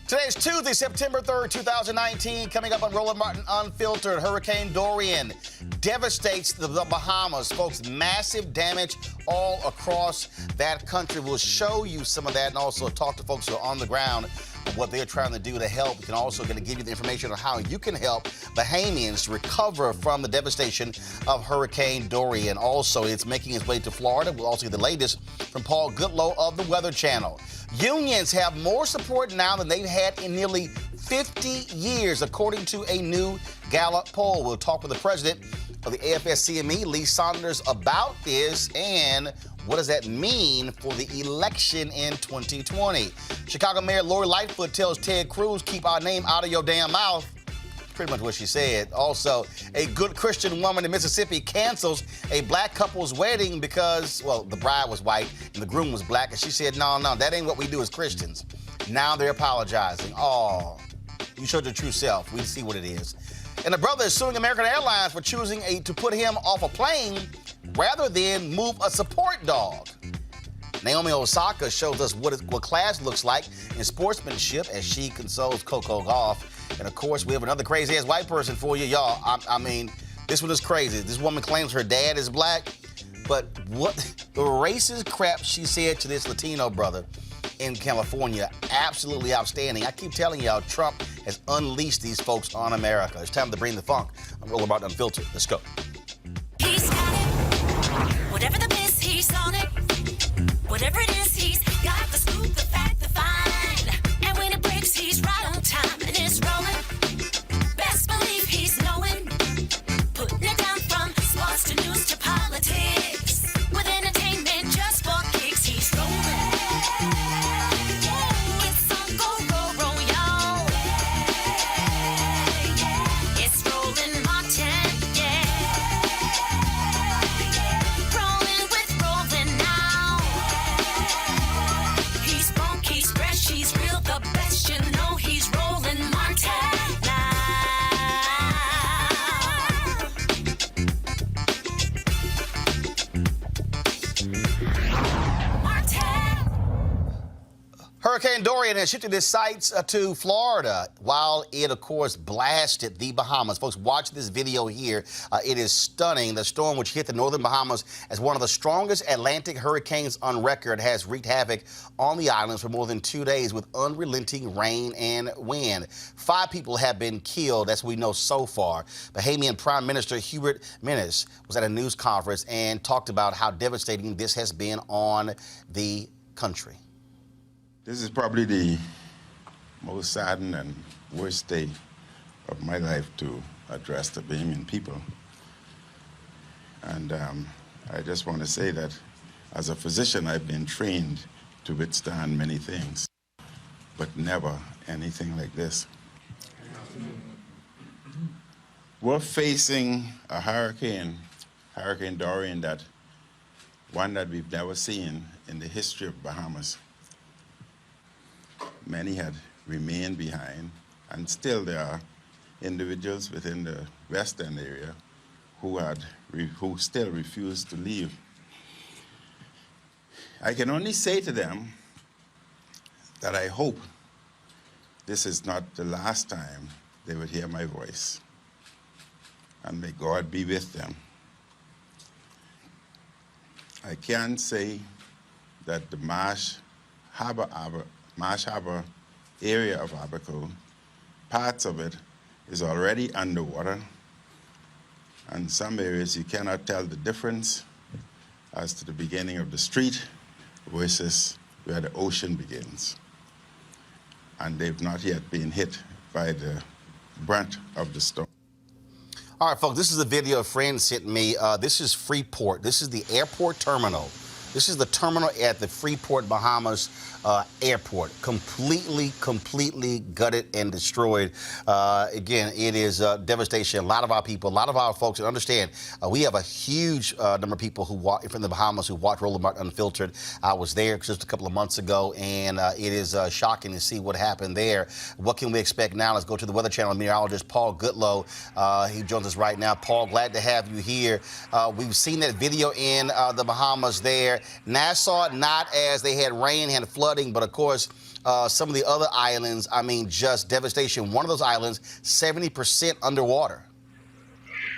Today is Tuesday, September 3rd, 2019. Coming up on Roland Martin Unfiltered, Hurricane Dorian devastates the Bahamas. Folks, massive damage all across that country. We'll show you some of that and also talk to folks who are on the ground of what they're trying to do to help. We can also going to give you the information on how you can help Bahamians recover from the devastation of Hurricane Dorian. Also, it's making its way to Florida. We'll also get the latest from Paul Goodlow of the Weather Channel. Unions have more support now than they've had in nearly 50 years, according to a new Gallup poll. We'll talk with the president of the AFSCME, Lee Saunders, about this and what does that mean for the election in 2020. Chicago Mayor Lori Lightfoot tells Ted Cruz, keep our name out of your damn mouth. Pretty much what she said. Also, a good Christian woman in Mississippi cancels a black couple's wedding because, well, the bride was white and the groom was black. And she said, no, that ain't what we do as Christians. Now they're apologizing. Oh, you showed your true self. We see what it is. And a brother is suing American Airlines for choosing to put him off a plane rather than move a support dog. Naomi Osaka shows us what class looks like in sportsmanship as she consoles Coco Gauff. And, of course, we have another crazy-ass white person for you, y'all. I mean, this one is crazy. This woman claims her dad is black, but what the racist crap she said to this Latino brother in California, absolutely outstanding. I keep telling y'all, Trump has unleashed these folks on America. It's time to bring the funk. I'm Roland Martin Unfiltered. Let's go. He's got it. Whatever the miss, he's on it. Whatever it is, he's got the scoop, the fact, the find. And when it breaks, he's right on time and it's rolling. Best believe he's knowing. Putting it down from sports to news to politics. With entertainment just for kicks, he's rolling. It's on go, y'all. It's Roland Martin, Rolling with Roland now. He's funk, he's fresh, he's real, the best, you know he's Roland Martin now. Martin. Hurricane Dorian has shifted its sights to Florida while it, of course, blasted the Bahamas. Folks, watch this video here. It is stunning. The storm, which hit the northern Bahamas as one of the strongest Atlantic hurricanes on record, has wreaked havoc on the islands for more than 2 days with unrelenting rain and wind. 5 people have been killed, as we know so far. Bahamian Prime Minister Hubert Menes was at a news conference and talked about how devastating this has been on the country. This is probably the most saddened and worst day of my life to address the Bahamian people. And I just want to say that as a physician, I've been trained to withstand many things, but never anything like this. We're facing a hurricane, Hurricane Dorian, one that we've never seen in the history of Bahamas. Many had remained behind, and still there are individuals within the western area who still refuse to leave. I can only say to them that I hope this is not the last time they would hear my voice, and may God be with them. I can say that the Marsh Harbor area of Abaco, parts of it is already underwater, and some areas you cannot tell the difference as to the beginning of the street versus where the ocean begins. And they've not yet been hit by the brunt of the storm. All right, folks, this is a video a friend sent me. This is Freeport. This is the airport terminal. This is the terminal at the Freeport, Bahamas airport. Completely gutted and destroyed. Again, it is devastation. A lot of our people, a lot of our folks, and understand, we have a huge number of people who watch from the Bahamas who watch Roland Martin Unfiltered. I was there just a couple of months ago, and it is shocking to see what happened there. What can we expect now? Let's go to the Weather Channel meteorologist Paul Goodlow. He joins us right now. Paul, glad to have you here. We've seen that video in the Bahamas there. Nassau, not as they had rain, had flooding, but of course, some of the other islands, I mean, just devastation. One of those islands, 70% underwater.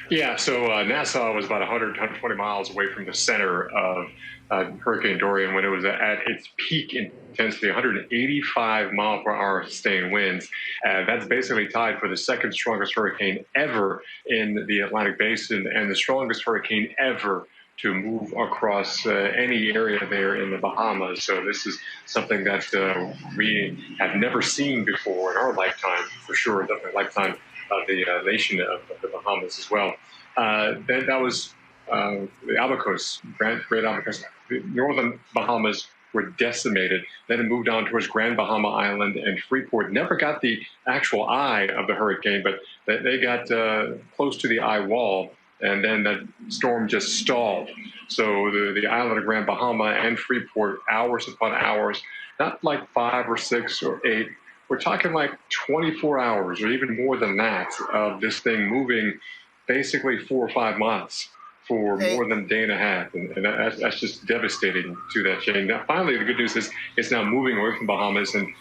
Yeah, so Nassau was about 120 miles away from the center of Hurricane Dorian when it was at its peak intensity, 185 mile per hour sustained winds. That's basically tied for the second strongest hurricane ever in the Atlantic Basin and the strongest hurricane ever to move across any area there in the Bahamas. So this is something that we have never seen before in our lifetime, for sure, definitely lifetime of the nation of the Bahamas as well. Then that was the Abacos, Great Abacos. The northern Bahamas were decimated. Then it moved on towards Grand Bahama Island and Freeport. Never got the actual eye of the hurricane, but they got close to the eye wall, and then that storm just stalled. So the island of Grand Bahama and Freeport, hours upon hours, not like 5 or 6 or 8, we're talking like 24 hours or even more than that of this thing moving basically 4 or 5 miles for more than a day and a half. And that's just devastating to that chain. Now, finally, the good news is it's now moving away from Bahamas. And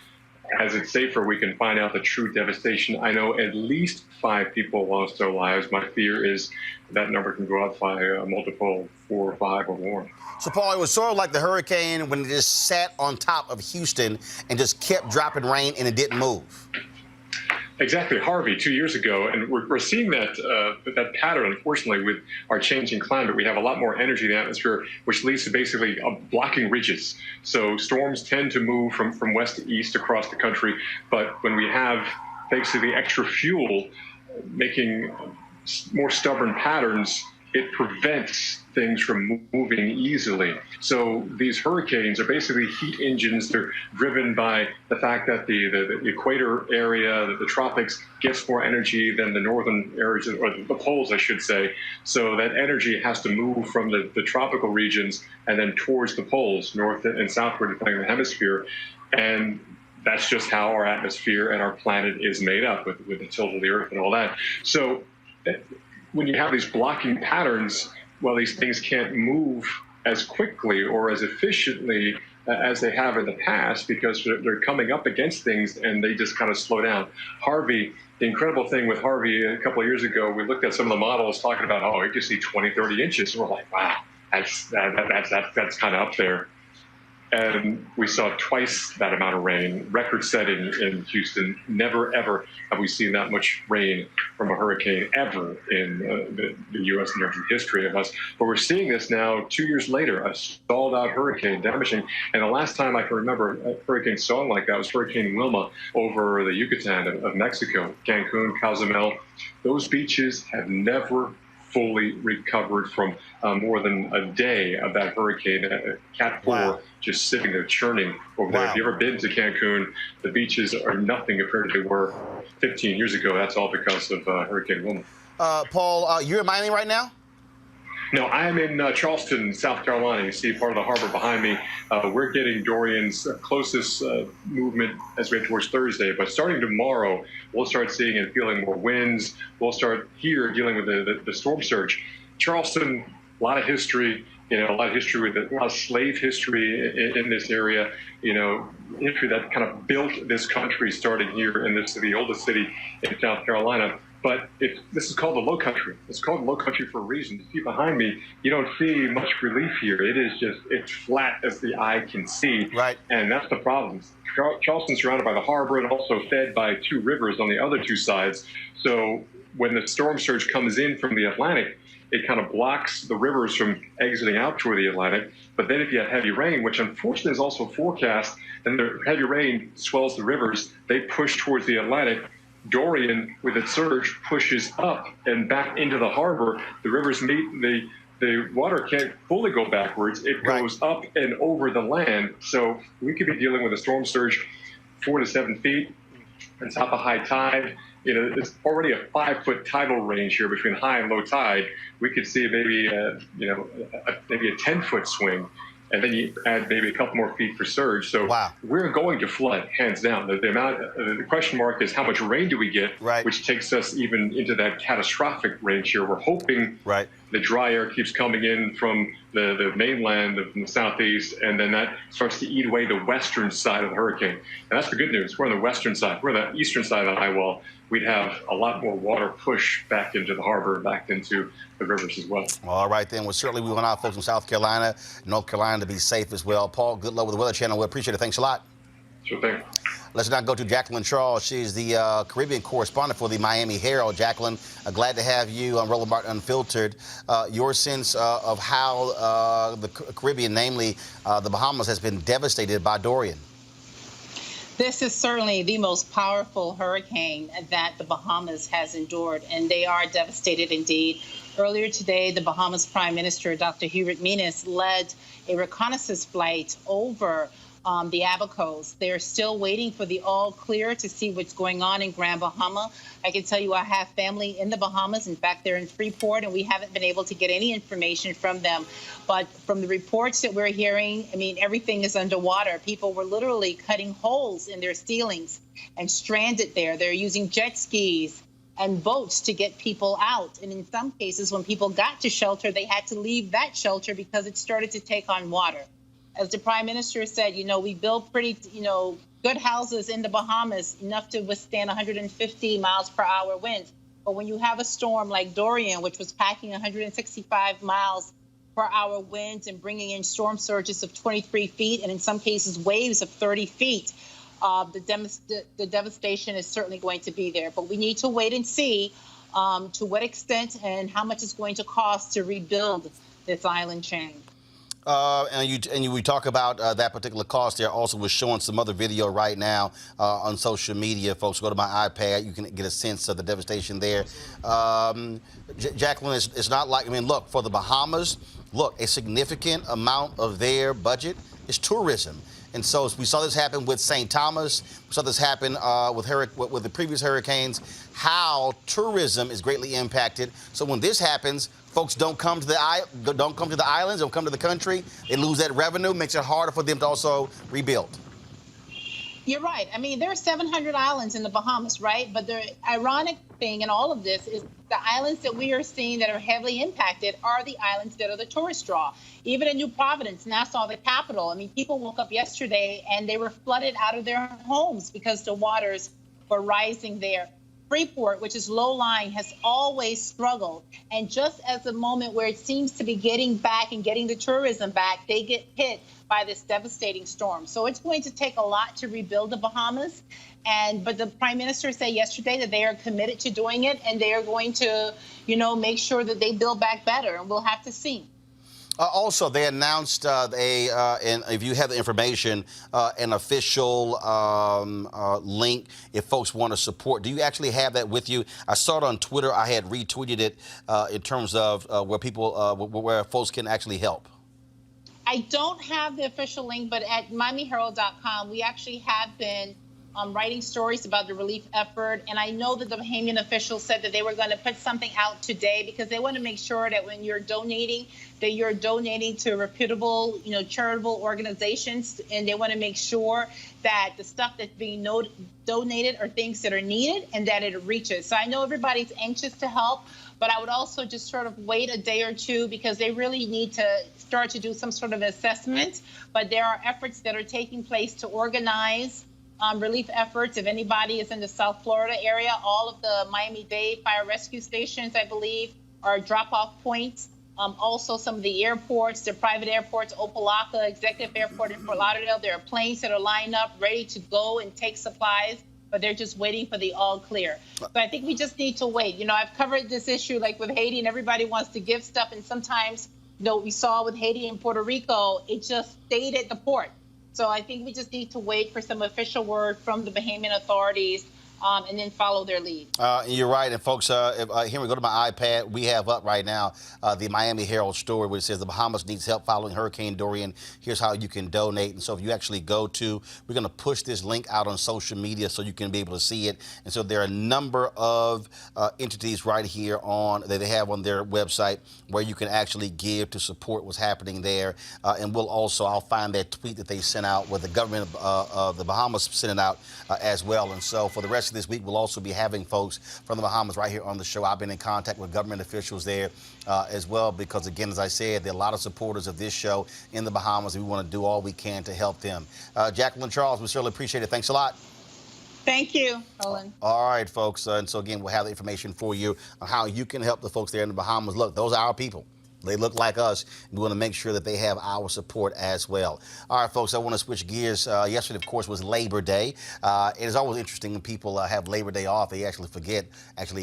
as it's safer, we can find out the true devastation. I know at least 5 people lost their lives. My fear is that number can go up by a multiple 4 or 5 or more. So, Paul, it was sort of like the hurricane when it just sat on top of Houston and just kept dropping rain and it didn't move. Exactly, Harvey 2 years ago, and we're seeing that that pattern. Unfortunately, with our changing climate, we have a lot more energy in the atmosphere, which leads to basically blocking ridges. So storms tend to move from west to east across the country, but when we have basically extra fuel making more stubborn patterns, it prevents things from moving easily. So these hurricanes are basically heat engines. They're driven by the fact that the equator area, the tropics, gets more energy than the northern areas, or the poles, I should say. So that energy has to move from the tropical regions and then towards the poles, north and southward, depending on the hemisphere. And that's just how our atmosphere and our planet is made up with the tilt of the earth and all that. So when you have these blocking patterns, well, these things can't move as quickly or as efficiently as they have in the past because they're coming up against things and they just kind of slow down. Harvey, the incredible thing with Harvey a couple of years ago, we looked at some of the models talking about, oh, you can see 20, 30 inches. And we're like, wow, that's kind of up there. And we saw twice that amount of rain, record-setting in Houston. Never, ever have we seen that much rain from a hurricane ever in the U.S. and American history of us. But we're seeing this now 2 years later, a stalled-out hurricane damaging. And the last time I can remember a hurricane stalling like that was Hurricane Wilma over the Yucatan of Mexico, Cancun, Cozumel. Those beaches have never fully recovered from more than a day of that hurricane, Cat 4, just sitting there churning over there. If you've ever been to Cancun, the beaches are nothing compared to they were 15 years ago. That's all because of Hurricane Wilma. Paul, you're in Miami right now? No, I am in Charleston, South Carolina. You see part of the harbor behind me. We're getting Dorian's closest movement as we head towards Thursday. But starting tomorrow, we'll start seeing and feeling more winds. We'll start here dealing with the storm surge. Charleston, a lot of history. A lot of history with a lot of slave history in this area. History that kind of built this country, starting here in the oldest city in South Carolina. But this is called the Low Country. It's called the Low Country for a reason. You see behind me, you don't see much relief here. It's flat as the eye can see. Right. And that's the problem. Charleston's surrounded by the harbor and also fed by 2 rivers on the other 2 sides. So when the storm surge comes in from the Atlantic, it kind of blocks the rivers from exiting out toward the Atlantic. But then if you have heavy rain, which unfortunately is also forecast, then the heavy rain swells the rivers. They push towards the Atlantic. Dorian, with its surge, pushes up and back into the harbor. The rivers meet. The water can't fully go backwards. It goes up and over the land. So we could be dealing with a storm surge 4 to 7 feet on top of high tide. It's already a 5-foot tidal range here between high and low tide. We could see maybe maybe a 10-foot swing. And then you add maybe a couple more feet for surge. So we're going to flood, hands down. The question mark is how much rain do we get, which takes us even into that catastrophic range here. We're hoping the dry air keeps coming in from the mainland from the southeast, and then that starts to eat away the western side of the hurricane. And that's the good news. We're on the western side. We're on the eastern side of the high wall. We'd have a lot more water push back into the harbor, back into the rivers as well. All right, then. Well, certainly we want our folks in South Carolina, North Carolina to be safe as well. Paul, good luck with the Weather Channel. We appreciate it. Thanks a lot. Sure thing. Let's now go to Jacqueline Charles. She's the Caribbean correspondent for the Miami Herald. Jacqueline, glad to have you on Roland Martin Unfiltered. Your sense of how the Caribbean, namely the Bahamas, has been devastated by Dorian. This is certainly the most powerful hurricane that the Bahamas has endured, and they are devastated indeed. Earlier today, the Bahamas Prime Minister, Dr. Hubert Minnis, led a reconnaissance flight over the Abacos. They're still waiting for the all clear to see what's going on in Grand Bahama. I can tell you I have family in the Bahamas. In fact, they're in Freeport, and we haven't been able to get any information from them. But from the reports that we're hearing, I mean, everything is underwater. People were literally cutting holes in their ceilings and stranded there. They're using jet skis and boats to get people out. And in some cases, when people got to shelter, they had to leave that shelter because it started to take on water. As the Prime Minister said, we build pretty, good houses in the Bahamas, enough to withstand 150 miles per hour winds. But when you have a storm like Dorian, which was packing 165 miles per hour winds and bringing in storm surges of 23 feet, and in some cases waves of 30 feet, the devastation is certainly going to be there. But we need to wait and see to what extent and how much it's going to cost to rebuild this island chain. We talk about that particular cost there. Also, we're showing some other video right now on social media. Folks, go to my iPad. You can get a sense of the devastation there. Jacqueline, it's not like, look, for the Bahamas, a significant amount of their budget is tourism. And so we saw this happen with St. Thomas. We saw this happen with the previous hurricanes, how tourism is greatly impacted. So when this happens, folks don't come to the islands, don't come to the country. They lose that revenue, makes it harder for them to also rebuild. You're right. There are 700 islands in the Bahamas, right? But the ironic thing in all of this is the islands that we are seeing that are heavily impacted are the islands that are the tourist draw. Even in New Providence, Nassau, the capital, people woke up yesterday and they were flooded out of their homes because the waters were rising there. Freeport, which is low-lying, has always struggled. And just as a moment where it seems to be getting back and getting the tourism back, they get hit by this devastating storm. So it's going to take a lot to rebuild the Bahamas. But the Prime Minister said yesterday that they are committed to doing it, and they are going to, make sure that they build back better, and we'll have to see. Also, they announced and if you have the information, an official link if folks want to support. Do you actually have that with you? I saw it on Twitter. I had retweeted it in terms of where folks can actually help. I don't have the official link, but at MiamiHerald.com, we actually have been writing stories about the relief effort. And I know that the Bahamian officials said that they were going to put something out today because they want to make sure that when you're donating, that you're donating to reputable, charitable organizations. And they want to make sure that the stuff that's being donated are things that are needed and that it reaches. So I know everybody's anxious to help, but I would also just sort of wait a day or two because they really need to start to do some sort of assessment. But there are efforts that are taking place to organize relief efforts. If anybody is in the South Florida area, all of the Miami-Dade fire rescue stations, I believe, are drop-off points. Also, some of the airports, the private airports, Opelika Executive Airport in Fort Lauderdale, there are planes that are lined up, ready to go and take supplies, but they're just waiting for the all clear. So I think we just need to wait. I've covered this issue like with Haiti, and everybody wants to give stuff, and sometimes, we saw with Haiti and Puerto Rico, it just stayed at the port. So I think we just need to wait for some official word from the Bahamian authorities and then follow their lead. You're right. And folks, here we go to my iPad. We have up right now the Miami Herald story, which says the Bahamas needs help following Hurricane Dorian. Here's how you can donate. And so if you actually go to, we're going to push this link out on social media so you can be able to see it. And so there are a number of entities right here that they have on their website where you can actually give to support what's happening there. And I'll find that tweet that they sent out, where the government of the Bahamas sent it out as well. And so for the rest rest of this week, we'll also be having folks from the Bahamas right here on the show. I've been in contact with government officials there as well because, again, as I said, there are a lot of supporters of this show in the Bahamas, and we want to do all we can to help them. Jacqueline Charles, we certainly appreciate it. Thanks a lot. Thank you, Roland. All right, folks. And so, again, we'll have the information for you on how you can help the folks there in the Bahamas. Look, those are our people. They look like us. We want to make sure that they have our support as well. All right, folks, I want to switch gears. Yesterday, of course, was Labor Day. It is always interesting when people have Labor Day off. They actually forget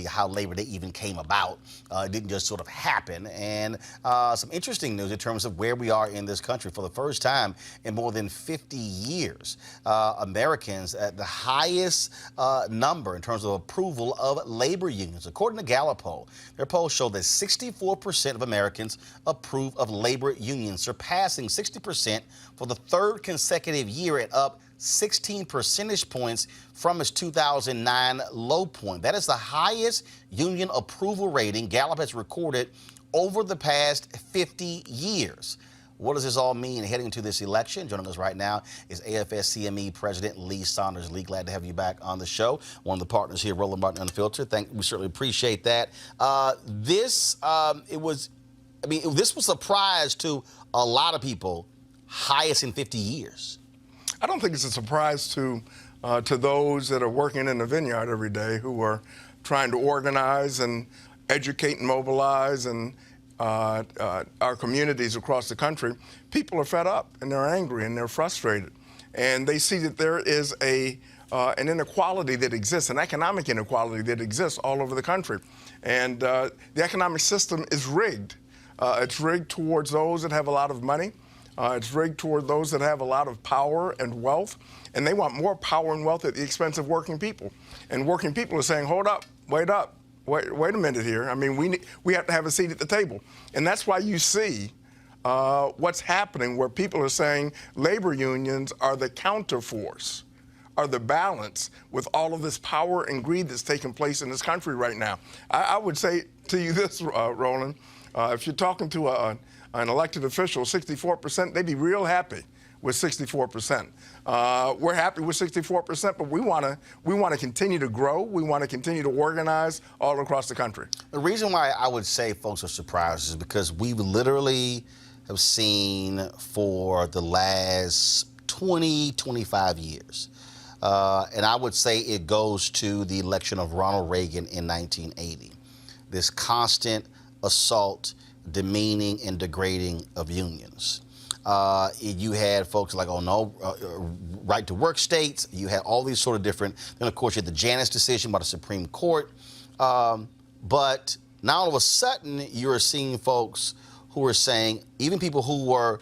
how Labor Day even came about. It didn't just sort of happen. And some interesting news in terms of where we are in this country. For the first time in more than 50 years, Americans at the highest number in terms of approval of labor unions. According to Gallup poll, their poll showed that 64% of Americans approve of labor unions, surpassing 60% for the third consecutive year and up 16 percentage points from its 2009 low point. That is the highest union approval rating Gallup has recorded over the past 50 years. What does this all mean heading into this election? Joining us right now is AFS-CME President Lee Saunders. Lee, glad to have you back on the show. One of the partners here, Roland Martin Unfiltered. We certainly appreciate that. This was a surprise to a lot of people, highest in 50 years. I don't think it's a surprise to those that are working in the vineyard every day who are trying to organize and educate and mobilize and our communities across the country. People are fed up and they're angry and they're frustrated. And they see that there is an inequality that exists, an economic inequality that exists all over the country. And the economic system is rigged. It's rigged towards those that have a lot of money. It's rigged toward those that have a lot of power and wealth. And they want more power and wealth at the expense of working people. And working people are saying, hold up, wait up. Wait a minute here. I mean, we have to have a seat at the table. And that's why you see what's happening where people are saying labor unions are the counterforce, are the balance with all of this power and greed that's taking place in this country right now. I would say to you this, Roland, if you're talking to an elected official, 64%, they'd be real happy with 64%. We're happy with 64%, but we want to continue to grow. We want to continue to organize all across the country. The reason why I would say folks are surprised is because we literally have seen for the last 20, 25 years, and I would say it goes to the election of Ronald Reagan in 1980, this constant assault, demeaning, and degrading of unions. You had folks like, oh no, right to work states. You had all these sort of different, then of course you had the Janus decision by the Supreme Court. But now all of a sudden you're seeing folks who are saying, even people who were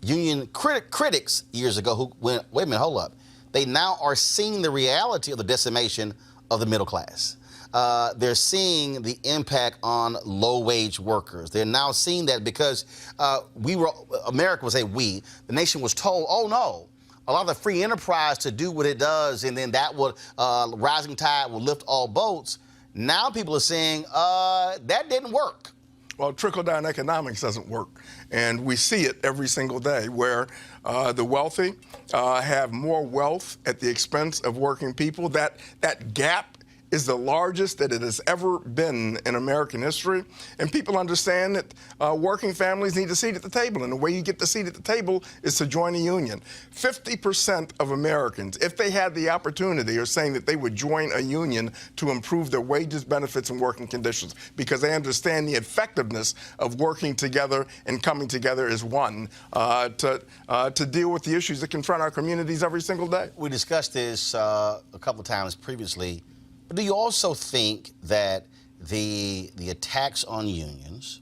union critics years ago who went, wait a minute, hold up. They now are seeing the reality of the decimation of the middle class. They're seeing the impact on low-wage workers. They're now seeing that because America was the nation was told, oh no, a lot of the free enterprise to do what it does, and then that would, rising tide will lift all boats. Now people are saying that didn't work. Well, trickle-down economics doesn't work. And we see it every single day where the wealthy have more wealth at the expense of working people. That gap is the largest that it has ever been in American history. And people understand that working families need a seat at the table. And the way you get the seat at the table is to join a union. 50% of Americans, if they had the opportunity, are saying that they would join a union to improve their wages, benefits, and working conditions because they understand the effectiveness of working together and coming together as one to deal with the issues that confront our communities every single day. We discussed this a couple of times previously. But do you also think that the attacks on unions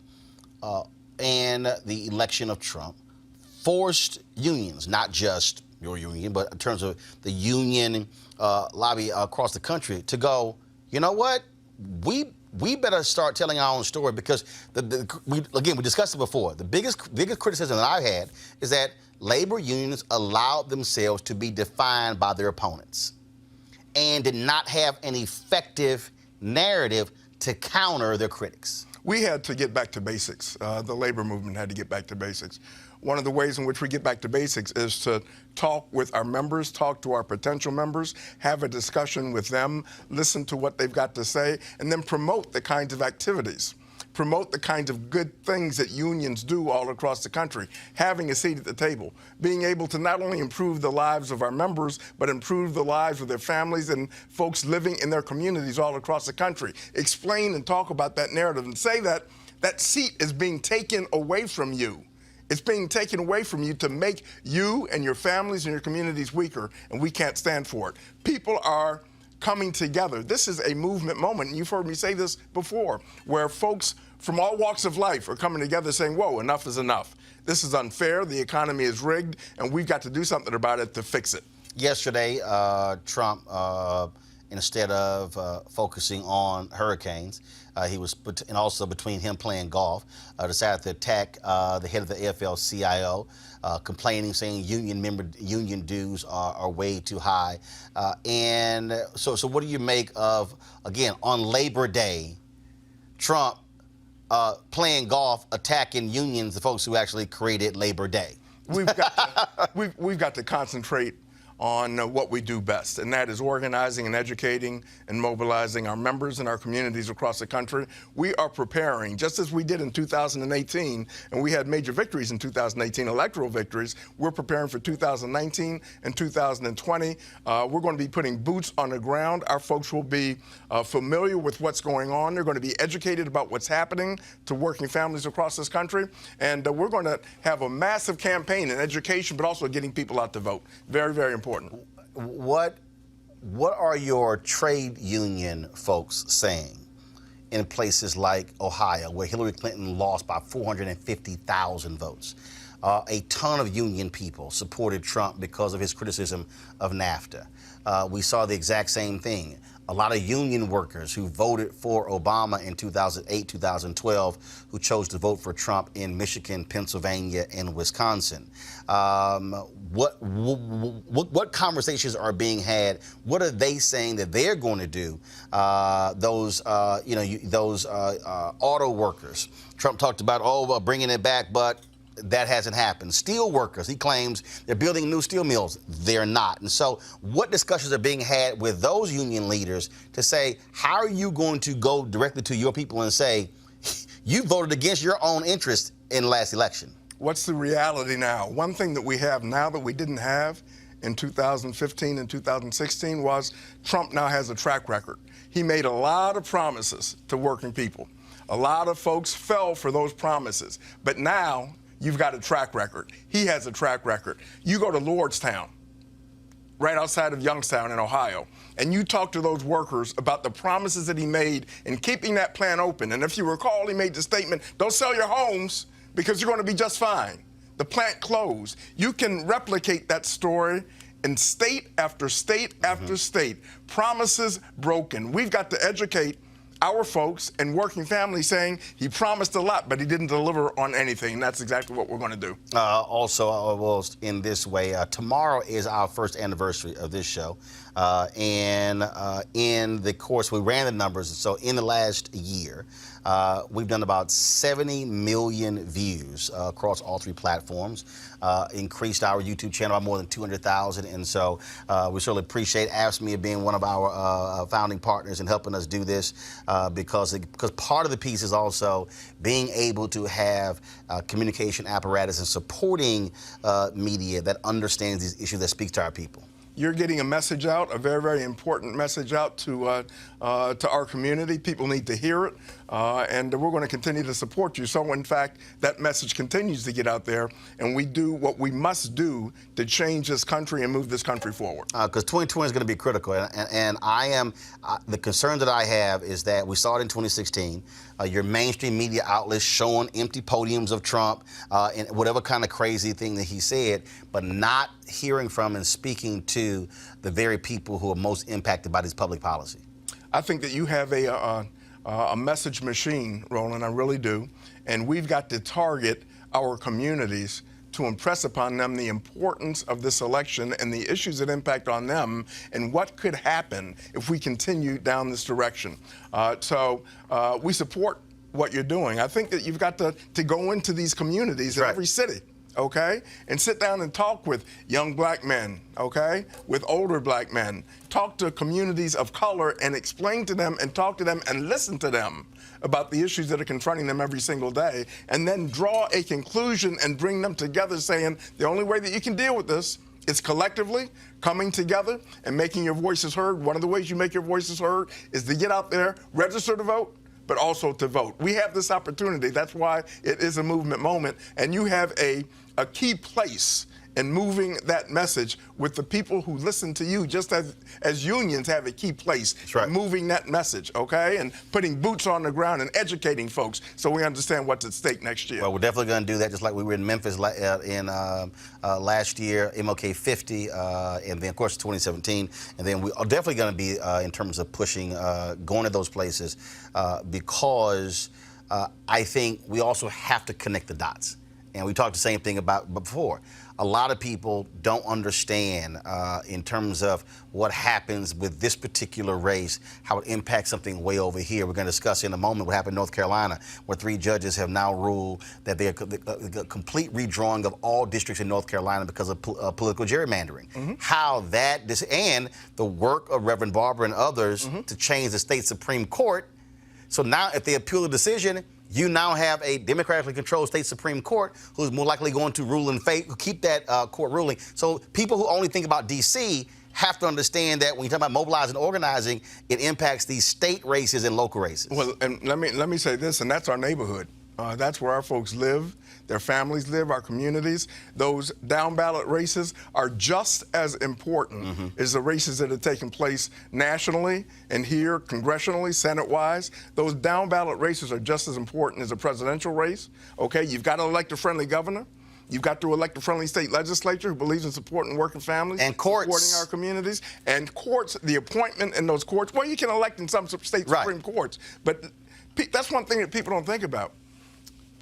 and the election of Trump forced unions, not just your union, but in terms of the union lobby across the country, to go, you know what, we better start telling our own story because, we discussed it before. The biggest criticism that I've had is that labor unions allowed themselves to be defined by their opponents and did not have an effective narrative to counter their critics. We had to get back to basics. The labor movement had to get back to basics. one of the ways in which we get back to basics is to talk with our members, talk to our potential members, have a discussion with them, listen to what they've got to say, and then promote the kinds of activities. Promote the kinds of good things that unions do all across the country, having a seat at the table, being able to not only improve the lives of our members, but improve the lives of their families and folks living in their communities all across the country. Explain and talk about that narrative and say that that seat is being taken away from you. It's being taken away from you to make you and your families and your communities weaker, and we can't stand for it. People are coming together. This is a movement moment, and you've heard me say this before, where folks from all walks of life are coming together saying, whoa, enough is enough. This is unfair, the economy is rigged, and we've got to do something about it to fix it. Yesterday, Trump, instead of focusing on hurricanes, he was, and also between him playing golf, decided to attack the head of the AFL-CIO, complaining, saying union dues are way too high. And so what do you make of, again, on Labor Day, Trump playing golf, attacking unions, the folks who actually created Labor Day? We've got to concentrate on what we do best, and that is organizing and educating and mobilizing our members and our communities across the country. We are preparing, just as we did in 2018, and we had major victories in 2018, electoral victories. We're preparing for 2019 and 2020. We're going to be putting boots on the ground. Our folks will be familiar with what's going on. They're going to be educated about what's happening to working families across this country, and we're going to have a massive campaign in education, but also getting people out to vote. Very, very important. What are your trade union folks saying in places like Ohio, where Hillary Clinton lost by 450,000 votes? A ton of union people supported Trump because of his criticism of NAFTA. We saw the exact same thing. A lot of union workers who voted for Obama in 2008, 2012, who chose to vote for Trump in Michigan, Pennsylvania, and Wisconsin. What conversations are being had? What are they saying that they're going to do? Those auto workers. Trump talked about bringing it back, but that hasn't happened. Steel workers, he claims they're building new steel mills. They're not. And so what discussions are being had with those union leaders to say, how are you going to go directly to your people and say, you voted against your own interest in the last election? What's the reality now? One thing that we have now that we didn't have in 2015 and 2016 was Trump now has a track record. He made a lot of promises to working people. A lot of folks fell for those promises. But now, you've got a track record. He has a track record. You go to Lordstown, right outside of Youngstown in Ohio, and you talk to those workers about the promises that he made in keeping that plant open. And if you recall, he made the statement, don't sell your homes because you're going to be just fine. The plant closed. You can replicate that story in state after state after state. Promises broken. We've got to educate our folks and working families saying he promised a lot, but he didn't deliver on anything. That's exactly what we're going to do. Also, in this way, tomorrow is our first anniversary of this show. And in the course, we ran the numbers. So in the last year, we've done about 70 million views across all three platforms, increased our YouTube channel by more than 200,000. And so we certainly appreciate AFSCME being one of our founding partners in helping us do this, because part of the piece is also being able to have communication apparatus and supporting media that understands these issues, that speaks to our people. You're getting a message out, a very, very important message out to our community. People need to hear it, and we're going to continue to support you. So, in fact, that message continues to get out there, and we do what we must do to change this country and move this country forward. Because 2020 is going to be critical, and the concern that I have is that we saw it in 2016. Your mainstream media outlets showing empty podiums of Trump and whatever kind of crazy thing that he said, but not hearing from and speaking to the very people who are most impacted by this public policy. I think that you have a message machine, Roland, I really do, and we've got to target our communities to impress upon them the importance of this election and the issues that impact on them and what could happen if we continue down this direction. So we support what you're doing. I think that you've got to go into these communities in every city okay? And sit down and talk with young black men, okay? With older black men. Talk to communities of color and explain to them and talk to them and listen to them about the issues that are confronting them every single day, and then draw a conclusion and bring them together saying the only way that you can deal with this is collectively coming together and making your voices heard. One of the ways you make your voices heard is to get out there, register to vote, but also to vote. We have this opportunity. That's why it is a movement moment. And you have a key place in moving that message with the people who listen to you, just as unions have a key place in moving that message, okay? And putting boots on the ground and educating folks so we understand what's at stake next year. Well, we're definitely going to do that, just like we were in Memphis in last year, MLK 50, and then, of course, 2017. And then we're definitely going to be, in terms of pushing, going to those places, because I think we also have to connect the dots. And we talked the same thing about before. A lot of people don't understand in terms of what happens with this particular race, how it impacts something way over here. We're going to discuss in a moment what happened in North Carolina, where 3 judges have now ruled that they're a complete redrawing of all districts in North Carolina because of political gerrymandering. How that, and the work of Reverend Barber and others to change the state Supreme Court. So now if they appeal the decision, you now have a democratically controlled state Supreme Court who's more likely going to rule in favor, keep that court ruling. So people who only think about D.C. have to understand that when you talk about mobilizing and organizing, it impacts these state races and local races. Well, and let me say this, and that's our neighborhood. That's where our folks live, their families live, our communities. Those down ballot races are just as important as the races that are taking place nationally and here, congressionally, Senate-wise. Those down ballot races are just as important as a presidential race. Okay, you've got to elect a friendly governor. You've got to elect a friendly state legislature who believes in supporting working families. And courts. Supporting our communities. And courts, the appointment in those courts. Well, you can elect in some state Supreme Courts. But that's one thing that people don't think about.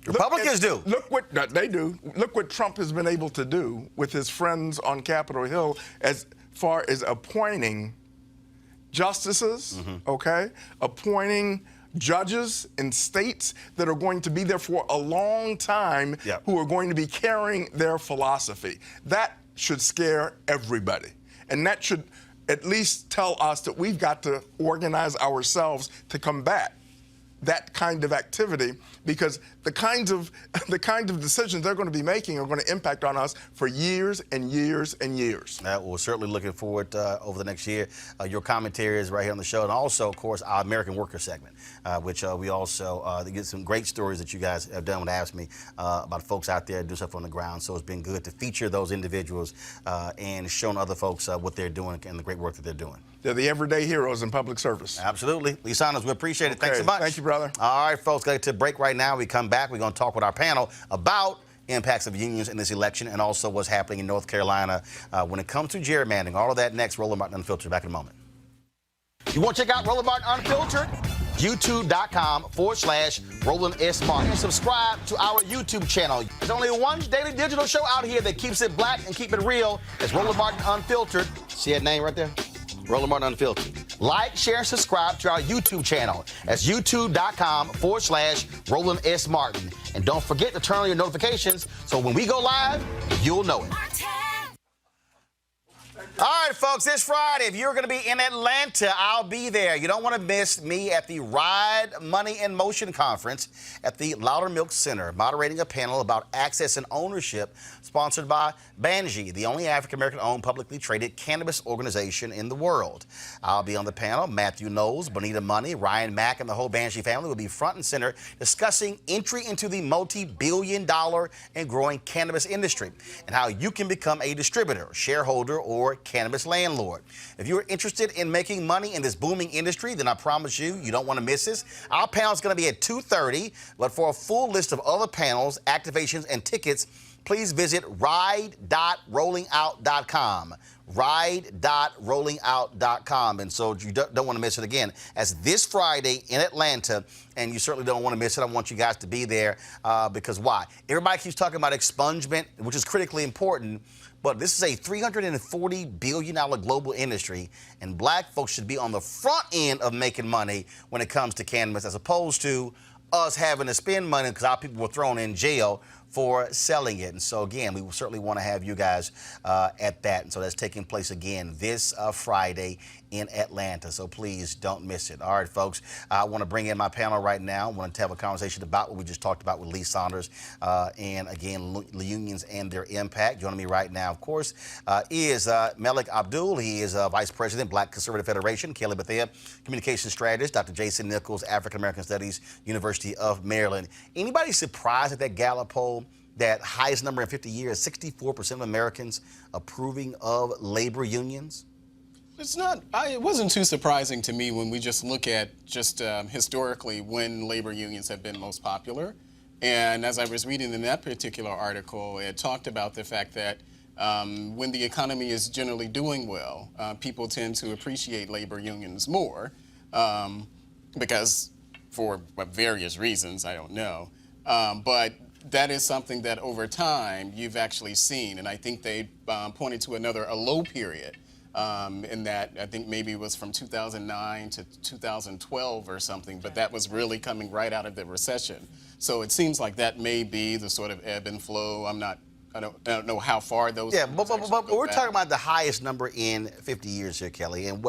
Republicans do. Look what they do. Look what Trump has been able to do with his friends on Capitol Hill as far as appointing justices, okay? Appointing judges in states that are going to be there for a long time, who are going to be carrying their philosophy. That should scare everybody. And that should at least tell us that we've got to organize ourselves to combat that kind of activity, because the kinds of decisions they're going to be making are going to impact on us for years and years and years. We're certainly looking forward over the next year. Your commentary is right here on the show, and also, of course, our American Worker segment, which we also get some great stories that you guys have done with Ask Me about folks out there doing stuff on the ground. So it's been good to feature those individuals and showing other folks what they're doing and the great work that they're doing. They're the everyday heroes in public service. Absolutely. Lisanos, we appreciate it. Thanks so much. Thank you, brother. All right, folks, got to take a break right now. We come back. We're going to talk with our panel about impacts of unions in this election and also what's happening in North Carolina when it comes to gerrymandering. All of that next. Roland Martin Unfiltered. Back in a moment. You want to check out Roland Martin Unfiltered? YouTube.com/Roland S. Martin. And subscribe to our YouTube channel. There's only one daily digital show out here that keeps it black and keep it real. It's Roland Martin Unfiltered. See that name right there? Roland Martin Unfiltered. Like, share, and subscribe to our YouTube channel. That's youtube.com/Roland S. Martin. And don't forget to turn on your notifications so when we go live, you'll know it. All right, folks, this Friday, if you're going to be in Atlanta, I'll be there. You don't want to miss me at the Ride Money in Motion Conference at the Loudermilk Center, moderating a panel about access and ownership, sponsored by Banji, the only African-American-owned publicly traded cannabis organization in the world. I'll be on the panel. Matthew Knowles, Bonita Money, Ryan Mack, and the whole Banji family will be front and center discussing entry into the multi-billion-dollar and growing cannabis industry and how you can become a distributor, shareholder, or cannabis landlord. If you're interested in making money in this booming industry, then I promise you don't want to miss this. Our panel is going to be at 2:30, but for a full list of other panels, activations, and tickets, please visit ride.rollingout.com. Ride.rollingout.com. And so you don't want to miss it again. As this Friday in Atlanta, and you certainly don't want to miss it. I want you guys to be there because why? Everybody keeps talking about expungement, which is critically important, but this is a $340 billion global industry, and black folks should be on the front end of making money when it comes to cannabis, as opposed to us having to spend money because our people were thrown in jail for selling it. And so, again, we certainly want to have you guys at that. And so that's taking place again this Friday in Atlanta. So please don't miss it. All right, folks, I want to bring in my panel right now. I want to have a conversation about what we just talked about with Lee Saunders and, again, unions and their impact. Joining me right now, of course, is Malik Abdul. He is Vice President, Black Conservative Federation. Kelly Bethea, Communications Strategist. Dr. Jason Nichols, African American Studies, University of Maryland. Anybody surprised at that Gallup poll? That highest number in 50 years, 64% of Americans approving of labor unions? It's not, it wasn't too surprising to me when we just look at historically when labor unions have been most popular. And as I was reading in that particular article, it talked about the fact that when the economy is generally doing well, people tend to appreciate labor unions more because for various reasons, I don't know. But that is something that over time you've actually seen. And I think they pointed to a low period in that I think maybe it was from 2009 to 2012 or something, but that was really coming right out of the recession. So it seems like that may be the sort of ebb and flow. I don't know how far those. Yeah, but we're talking about the highest number in 50 years here, Kelly. And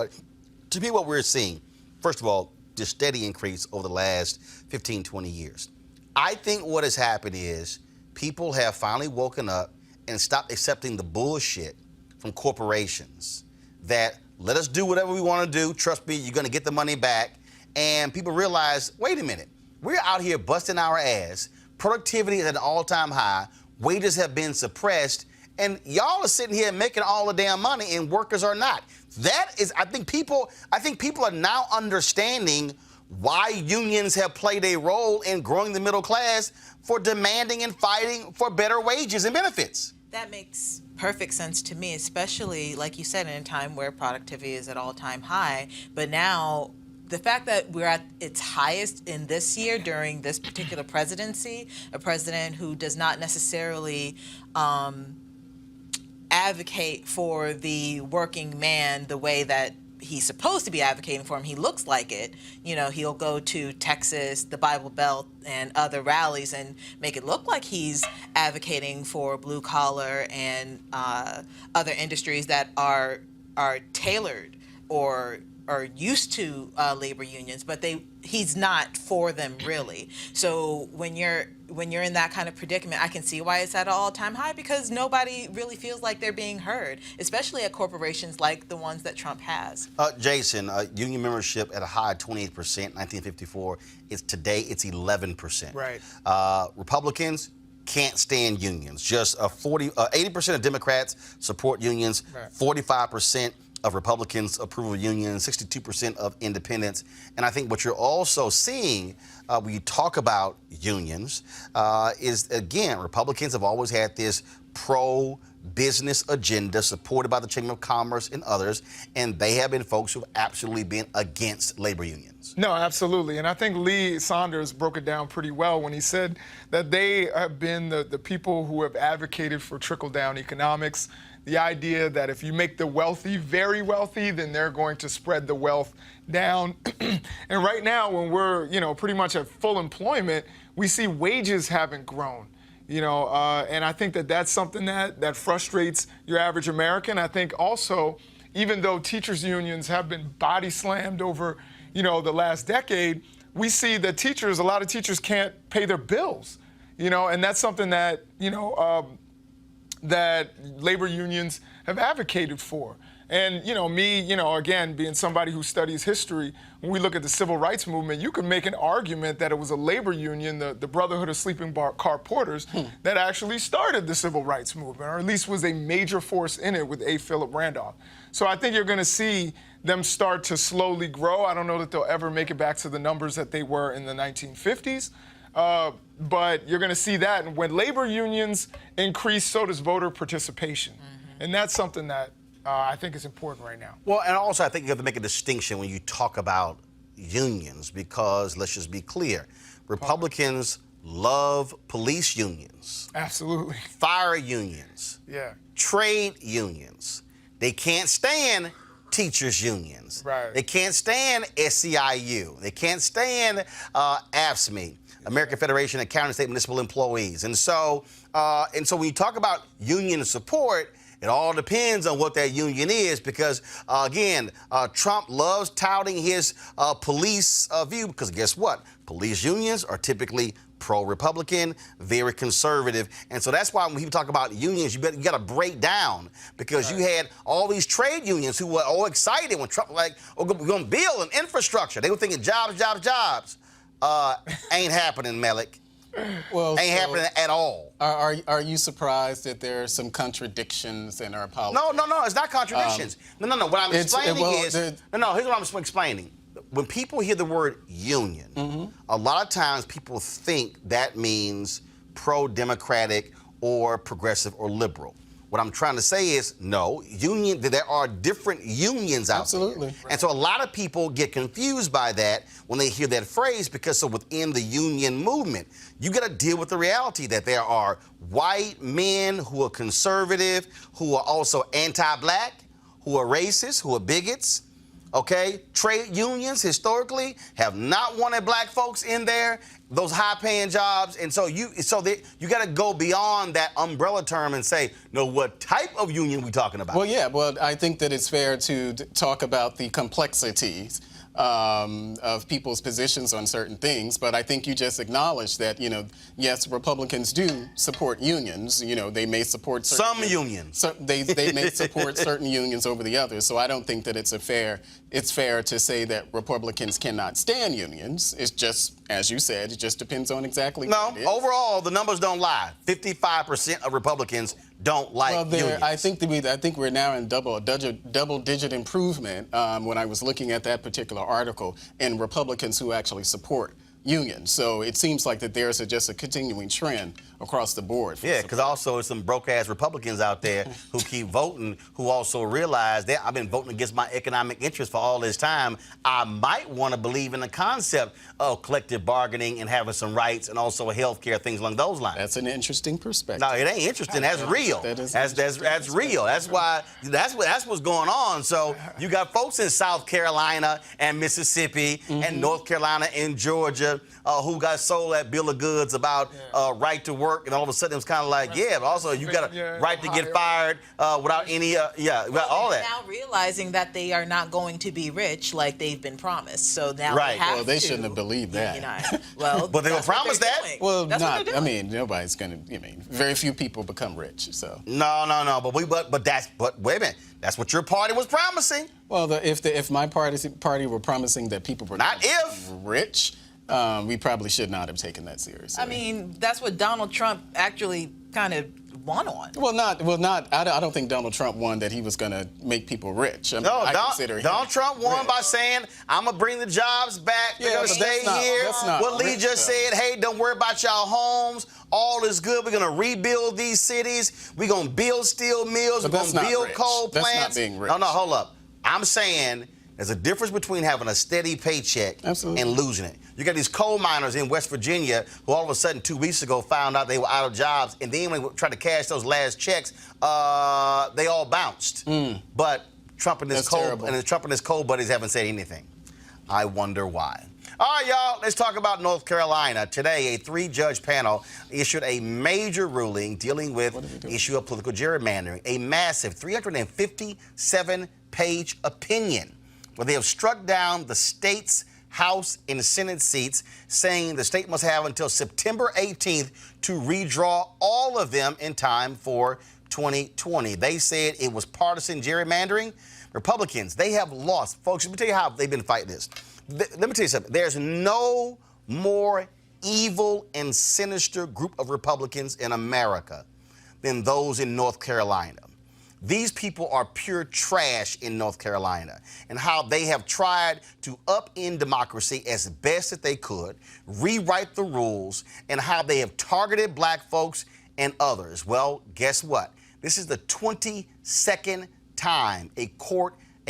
to me, what we're seeing, first of all, the steady increase over the last 15, 20 years. I think what has happened is people have finally woken up and stopped accepting the bullshit from corporations that let us do whatever we want to do. Trust me, you're going to get the money back. And people realize, wait a minute, we're out here busting our ass. Productivity is at an all-time high. Wages have been suppressed. And y'all are sitting here making all the damn money and workers are not. That is, I think people are now understanding why unions have played a role in growing the middle class for demanding and fighting for better wages and benefits. That makes perfect sense to me, especially, like you said, in a time where productivity is at all-time high. But now, the fact that we're at its highest in this year during this particular presidency, a president who does not necessarily advocate for the working man the way that he's supposed to be advocating for him. He looks like it. You know, he'll go to Texas, the Bible Belt, and other rallies and make it look like he's advocating for blue collar and other industries that are tailored or are used to labor unions, but he's not for them really. So when you're in that kind of predicament, I can see why it's at an all-time high, because nobody really feels like they're being heard, especially at corporations like the ones that Trump has. Jason, union membership at a high 28%, 1954. Today it's 11%. Right. Republicans can't stand unions. Just 80% of Democrats support unions. Right. 45% of Republicans approve of unions, 62% of independents. And I think what you're also seeing when you talk about unions is, again, Republicans have always had this pro-business agenda supported by the Chamber of Commerce and others, and they have been folks who have absolutely been against labor unions. No, absolutely. And I think Lee Saunders broke it down pretty well when he said that they have been the people who have advocated for trickle-down economics. The idea that if you make the wealthy very wealthy, then they're going to spread the wealth down. And right now, when we're, pretty much at full employment, we see wages haven't grown. And I think that that's something that frustrates your average American. I think also, even though teachers' unions have been body slammed over, the last decade, we see that a lot of teachers can't pay their bills, and that's something that, that labor unions have advocated for. And, me, again, being somebody who studies history, when we look at the civil rights movement, you could make an argument that it was a labor union, the Brotherhood of Sleeping Car Porters, that actually started the civil rights movement, or at least was a major force in it with A. Philip Randolph. So I think you're going to see them start to slowly grow. I don't know that they'll ever make it back to the numbers that they were in the 1950s. But you're going to see that. And when labor unions increase, so does voter participation. Mm-hmm. And that's something that I think is important right now. Well, and also I think you have to make a distinction when you talk about unions, because let's just be clear. Republicans love police unions. Absolutely. Fire unions. Yeah. Trade unions. They can't stand teachers unions. Right. They can't stand SEIU. They can't stand AFSCME. American Federation of County, State, Municipal Employees. And so when you talk about union support, it all depends on what that union is because, again, Trump loves touting his police view because guess what? Police unions are typically pro-Republican, very conservative. And so that's why when people talk about unions, you got to break down because you had all these trade unions who were all excited when Trump was like, oh, we're going to build an infrastructure. They were thinking jobs, jobs, jobs. Ain't happening, Malik. Well, ain't happening at all. Are you surprised that there are some contradictions in our politics? No, it's not contradictions. No. What I'm explaining is here's what I'm explaining. When people hear the word union, a lot of times people think that means pro-democratic or progressive or liberal. What I'm trying to say is, no, there are different unions out there. And so a lot of people get confused by that when they hear that phrase because so within the union movement, you got to deal with the reality that there are white men who are conservative, who are also anti-black, who are racist, who are bigots. Okay, trade unions historically have not wanted black folks in there, those high-paying jobs, and so you got to go beyond that umbrella term and say, no, what type of union we talking about? Well, yeah, well, I think that it's fair to talk about the complexities of people's positions on certain things, but I think you just acknowledged that, yes, Republicans do support unions. They may support certain unions. So they may support certain unions over the others. So I don't think that it's fair to say that Republicans cannot stand unions. It's just, as you said, it just depends on exactly what it is. Overall, the numbers don't lie. 55% of Republicans don't like unions. I think we're now in double-digit improvement when I was looking at that particular article in Republicans who actually support unions. So it seems like that there's just a continuing trend across the board. Yeah, because also there's some broke-ass Republicans out there who keep voting, who also realize that I've been voting against my economic interests for all this time. I might want to believe in the concept of collective bargaining and having some rights and also health care, things along those lines. That's an interesting perspective. No, it ain't interesting. That's real. That's real. That's what's going on. So you got folks in South Carolina and Mississippi and North Carolina and Georgia who got sold that bill of goods about right to work, and all of a sudden it was kind of like, yeah, but also you got a right to get fired without any, all that. Now realizing that they are not going to be rich like they've been promised, so now they have well, they shouldn't have believed that. Well, but they were promised that. Doing. Well, that's not. I mean, nobody's gonna. Very few people become rich. So. No. But wait a minute. That's what your party was promising. Well, if my party were promising that people were not rich. We probably should not have taken that seriously. I mean, that's what Donald Trump actually kind of won on. I don't think Donald Trump won that he was going to make people rich. Donald Trump won by saying, I'm going to bring the jobs back. They're going to stay here. What Lee just said, hey, don't worry about y'all homes. All is good. We're going to rebuild these cities. We're going to build steel mills. We're going to build coal plants. That's not being rich. No, hold up. I'm saying there's a difference between having a steady paycheck and losing it. You got these coal miners in West Virginia who all of a sudden 2 weeks ago found out they were out of jobs, and then when they tried to cash those last checks, they all bounced. But Trump and his coal buddies haven't said anything. I wonder why. All right, y'all, let's talk about North Carolina. Today, a 3-judge panel issued a major ruling dealing with the issue of political gerrymandering, a massive 357-page opinion where they have struck down the state's House and Senate seats, saying the state must have until September 18th to redraw all of them in time for 2020. They said it was partisan gerrymandering. Republicans, they have lost. Folks, let me tell you how they've been fighting this. Let me tell you something. There's no more evil and sinister group of Republicans in America than those in North Carolina. These people are pure trash in North Carolina, and how they have tried to upend democracy as best that they could, rewrite the rules, and how they have targeted black folks and others. Well, guess what? This is the 22nd time a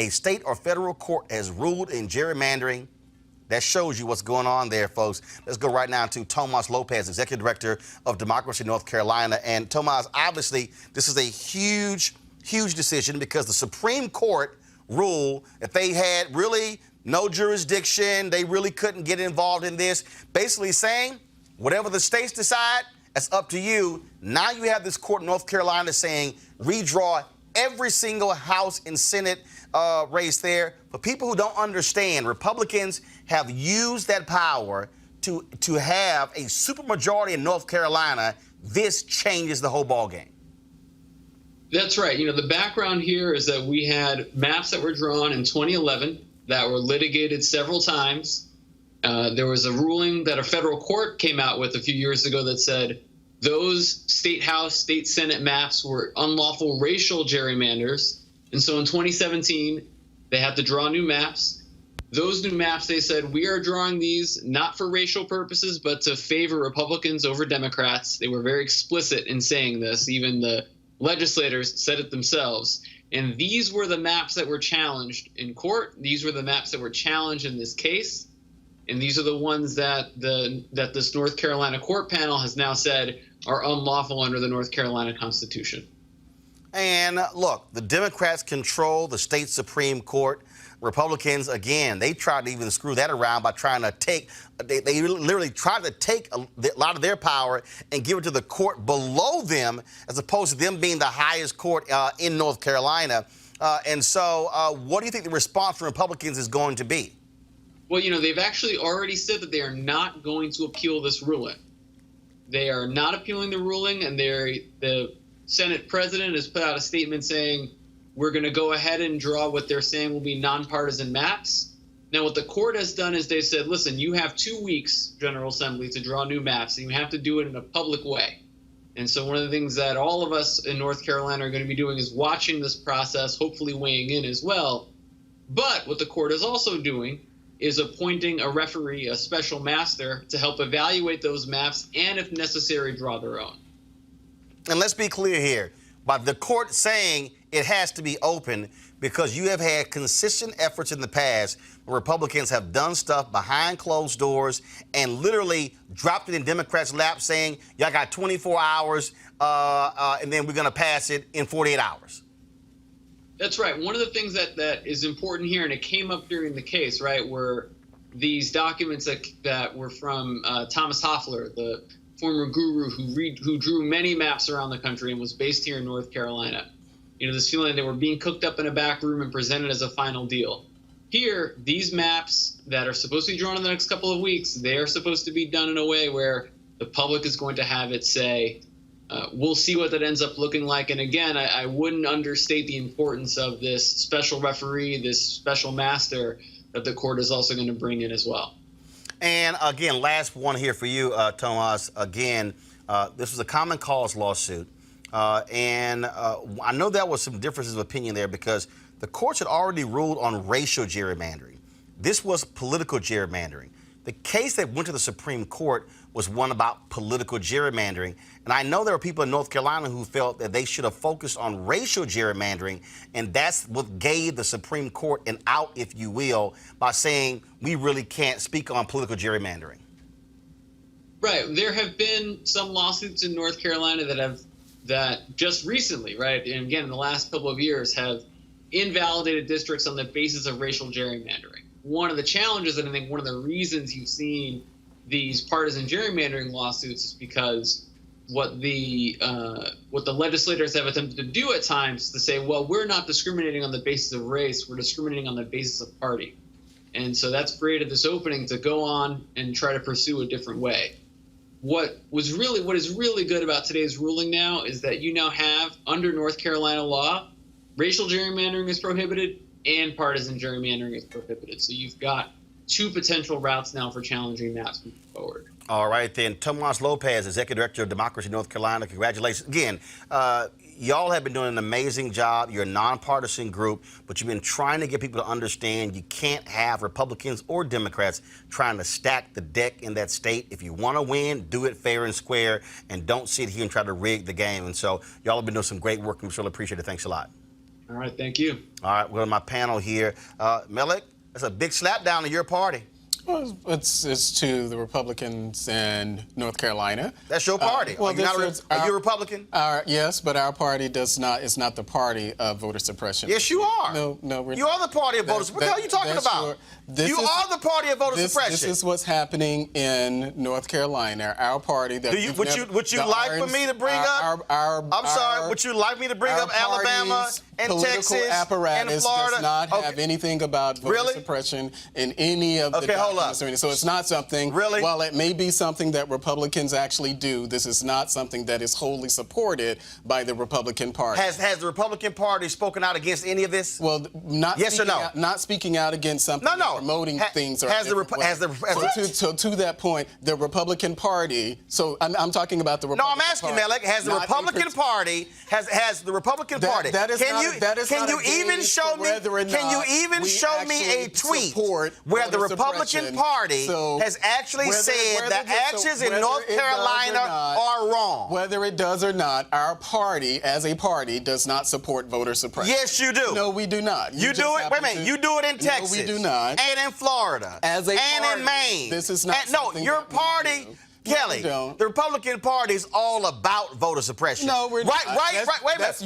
state or federal court has ruled in gerrymandering. That shows you what's going on there, folks. Let's go right now to Tomas Lopez, Executive Director of Democracy North Carolina. And Tomas, obviously, this is a huge decision because the Supreme Court ruled that they had really no jurisdiction. They really couldn't get involved in this, basically saying Whatever the states decide, that's up to you. Now you have this court in North Carolina saying redraw every single House and Senate race there. For people who don't understand, Republicans have used that power to have a supermajority in North Carolina. This changes the whole ballgame. That's right. You know, the background here is that we had maps that were drawn in 2011 that were litigated several times. There was a ruling that a federal court came out with a few years ago that said those state House, state Senate maps were unlawful racial gerrymanders. And so in 2017, they had to draw new maps. Those new maps, they said, we are drawing these not for racial purposes, but to favor Republicans over Democrats. They were very explicit in saying this. Even the legislators said it themselves. And these were the maps that were challenged in court. These were the maps that were challenged in this case. And these are the ones that this North Carolina court panel has now said are unlawful under the North Carolina Constitution. And look, the Democrats control the state Supreme Court. Republicans, again, they tried to even screw that around by trying to they literally tried to take a lot of their power and give it to the court below them, as opposed to them being the highest court in North Carolina. And so what do you think the response from Republicans is going to be? Well, you know, they've actually already said that they are not going to appeal this ruling. They are not appealing the ruling, and the Senate president has put out a statement saying, we're going to go ahead and draw what they're saying will be nonpartisan maps. Now, what the court has done is they said, listen, you have 2 weeks, General Assembly, to draw new maps, and you have to do it in a public way. And so one of the things that all of us in North Carolina are going to be doing is watching this process, hopefully weighing in as well. But what the court is also doing is appointing a referee, a special master, to help evaluate those maps and, if necessary, draw their own. And let's be clear here. By the court saying it has to be open, because you have had consistent efforts in the past where Republicans have done stuff behind closed doors and literally dropped it in Democrats' lap saying, y'all got 24 hours and then we're going to pass it in 48 hours. That's right. One of the things that is important here, and it came up during the case, right, were these documents that were from Thomas Hoffler, the former guru who drew many maps around the country and was based here in North Carolina. You know, this feeling they were being cooked up in a back room and presented as a final deal. Here, these maps that are supposed to be drawn in the next couple of weeks, they are supposed to be done in a way where the public is going to have it say, we'll see what that ends up looking like. And again, I wouldn't understate the importance of this special referee, this special master that the court is also going to bring in as well. And again, last one here for you, Tomas. Again, this was a common cause lawsuit. And I know there was some differences of opinion there because the courts had already ruled on racial gerrymandering. This was political gerrymandering. The case that went to the Supreme Court was one about political gerrymandering. And I know there were people in North Carolina who felt that they should have focused on racial gerrymandering, and that's what gave the Supreme Court an out, if you will, by saying we really can't speak on political gerrymandering. Right. There have been some lawsuits in North Carolina that just recently, right, and again in the last couple of years, have invalidated districts on the basis of racial gerrymandering. One of the challenges, and I think one of the reasons you've seen these partisan gerrymandering lawsuits is because what the legislators have attempted to do at times is to say, well, we're not discriminating on the basis of race, we're discriminating on the basis of party. And so that's created this opening to go on and try to pursue a different way. What is really good about today's ruling now is that you now have, under North Carolina law, racial gerrymandering is prohibited and partisan gerrymandering is prohibited. So you've got two potential routes now for challenging maps moving forward. All right, then. Tomas Lopez, Executive Director of Democracy North Carolina. Congratulations. Again, y'all have been doing an amazing job. You're a nonpartisan group, but you've been trying to get people to understand you can't have Republicans or Democrats trying to stack the deck in that state. If you want to win, do it fair and square, and don't sit here and try to rig the game. And so y'all have been doing some great work, and we really appreciate it. Thanks a lot. All right, thank you. All right, we're on my panel here. Melik, that's a big slap down to your party. Well, it's to the Republicans in North Carolina. That's your party. Well, are you a Republican? Yes, but our party is not the party of voter suppression. Yes, you are. No, we're You are the party of voter suppression. What the hell are you talking about? You are the party of voter suppression. This is what's happening in North Carolina. Our party that would you like for me to bring up? I'm sorry. Would you like me to bring up Alabama and Texas apparatus and Florida? Does not have anything about voter suppression in any of the documents. So it's not something. Really? While it may be something that Republicans actually do, this is not something that is wholly supported by the Republican Party. Has the Republican Party spoken out against any of this? Well, not yes or no? Not speaking out against something. No. Promoting things. So to that point, the Republican Party. So I'm talking about the Republican No, I'm asking Party, Malik. Has the Republican Party has the Republican Party? Can you even show me a tweet where the Republican Party has actually said that actions in North Carolina are wrong? Whether it does or not, our party, as a party, does not support voter suppression. Yes, you do. No, we do not. You do it? Wait a minute. You do it in Texas. No, we do not. And in Florida. As a and party, in Maine. This is not something your that we party... do. Kelly, No, the Republican Party is all about voter suppression. No, we're not. Wait a minute.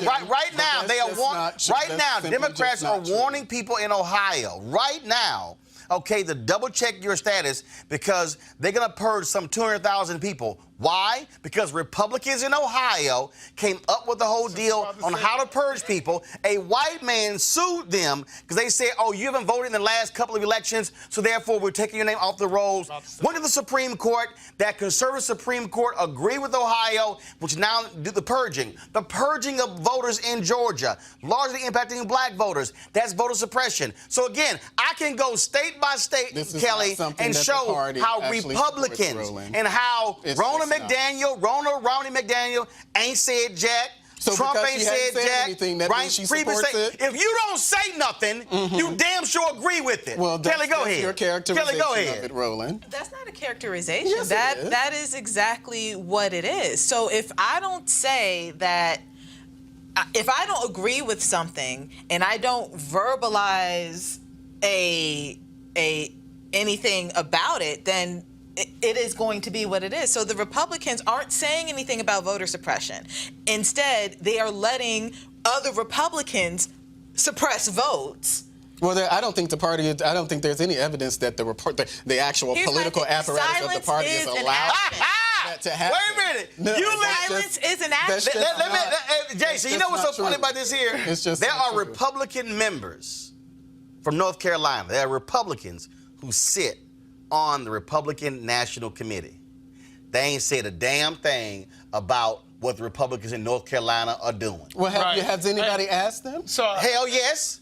Right now, Democrats are warning people in Ohio right now, okay, to double check your status because they're going to purge some 200,000 people. Why? Because Republicans in Ohio came up with the whole deal on how to purge people. A white man sued them because they said, oh, you haven't voted in the last couple of elections, so therefore we're taking your name off the rolls. Went to the Supreme Court. That conservative Supreme Court agreed with Ohio, which now do the purging. The purging of voters in Georgia, largely impacting black voters. That's voter suppression. So again, I can go state by state, Kelly, and show how Republicans and how Romney McDaniel ain't said jack. So Trump ain't said jack. Anything, that means she supports it. If you don't say nothing, you damn sure agree with it. Well, Kelly, go ahead. Your characterization Kelly, go ahead. of it, Roland. That's not a characterization. Yes, that is exactly what it is. So if I don't say that, if I don't agree with something and I don't verbalize anything about it, then it is going to be what it is. So the Republicans aren't saying anything about voter suppression. Instead, they are letting other Republicans suppress votes. Well, I don't think there's any evidence that the actual political apparatus of the party is allowed that to happen. Wait a minute. Silence is an action. Jason, you know what's so funny about this here? There are Republican members from North Carolina. There are Republicans who sit on the Republican National Committee. They ain't said a damn thing about what the Republicans in North Carolina are doing. Well, has anybody asked them? Hell yes.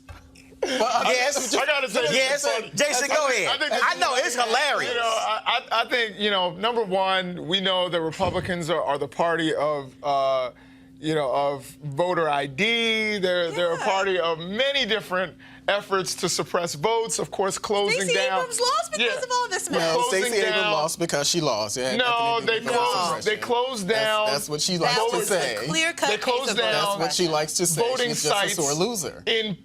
Yes. I gotta say, yes. Jason, go ahead. I know it's hilarious. I think number one, we know the Republicans are the party of of voter ID. They're a party of many different efforts to suppress votes. Of course, closing Stacey down. Abrams lost because of all this mess. No, Stacey Abrams lost because she lost. No, they closed down. That's what she likes to say. They closed down. That's what she likes to say. Voting She's just sites a sore loser. in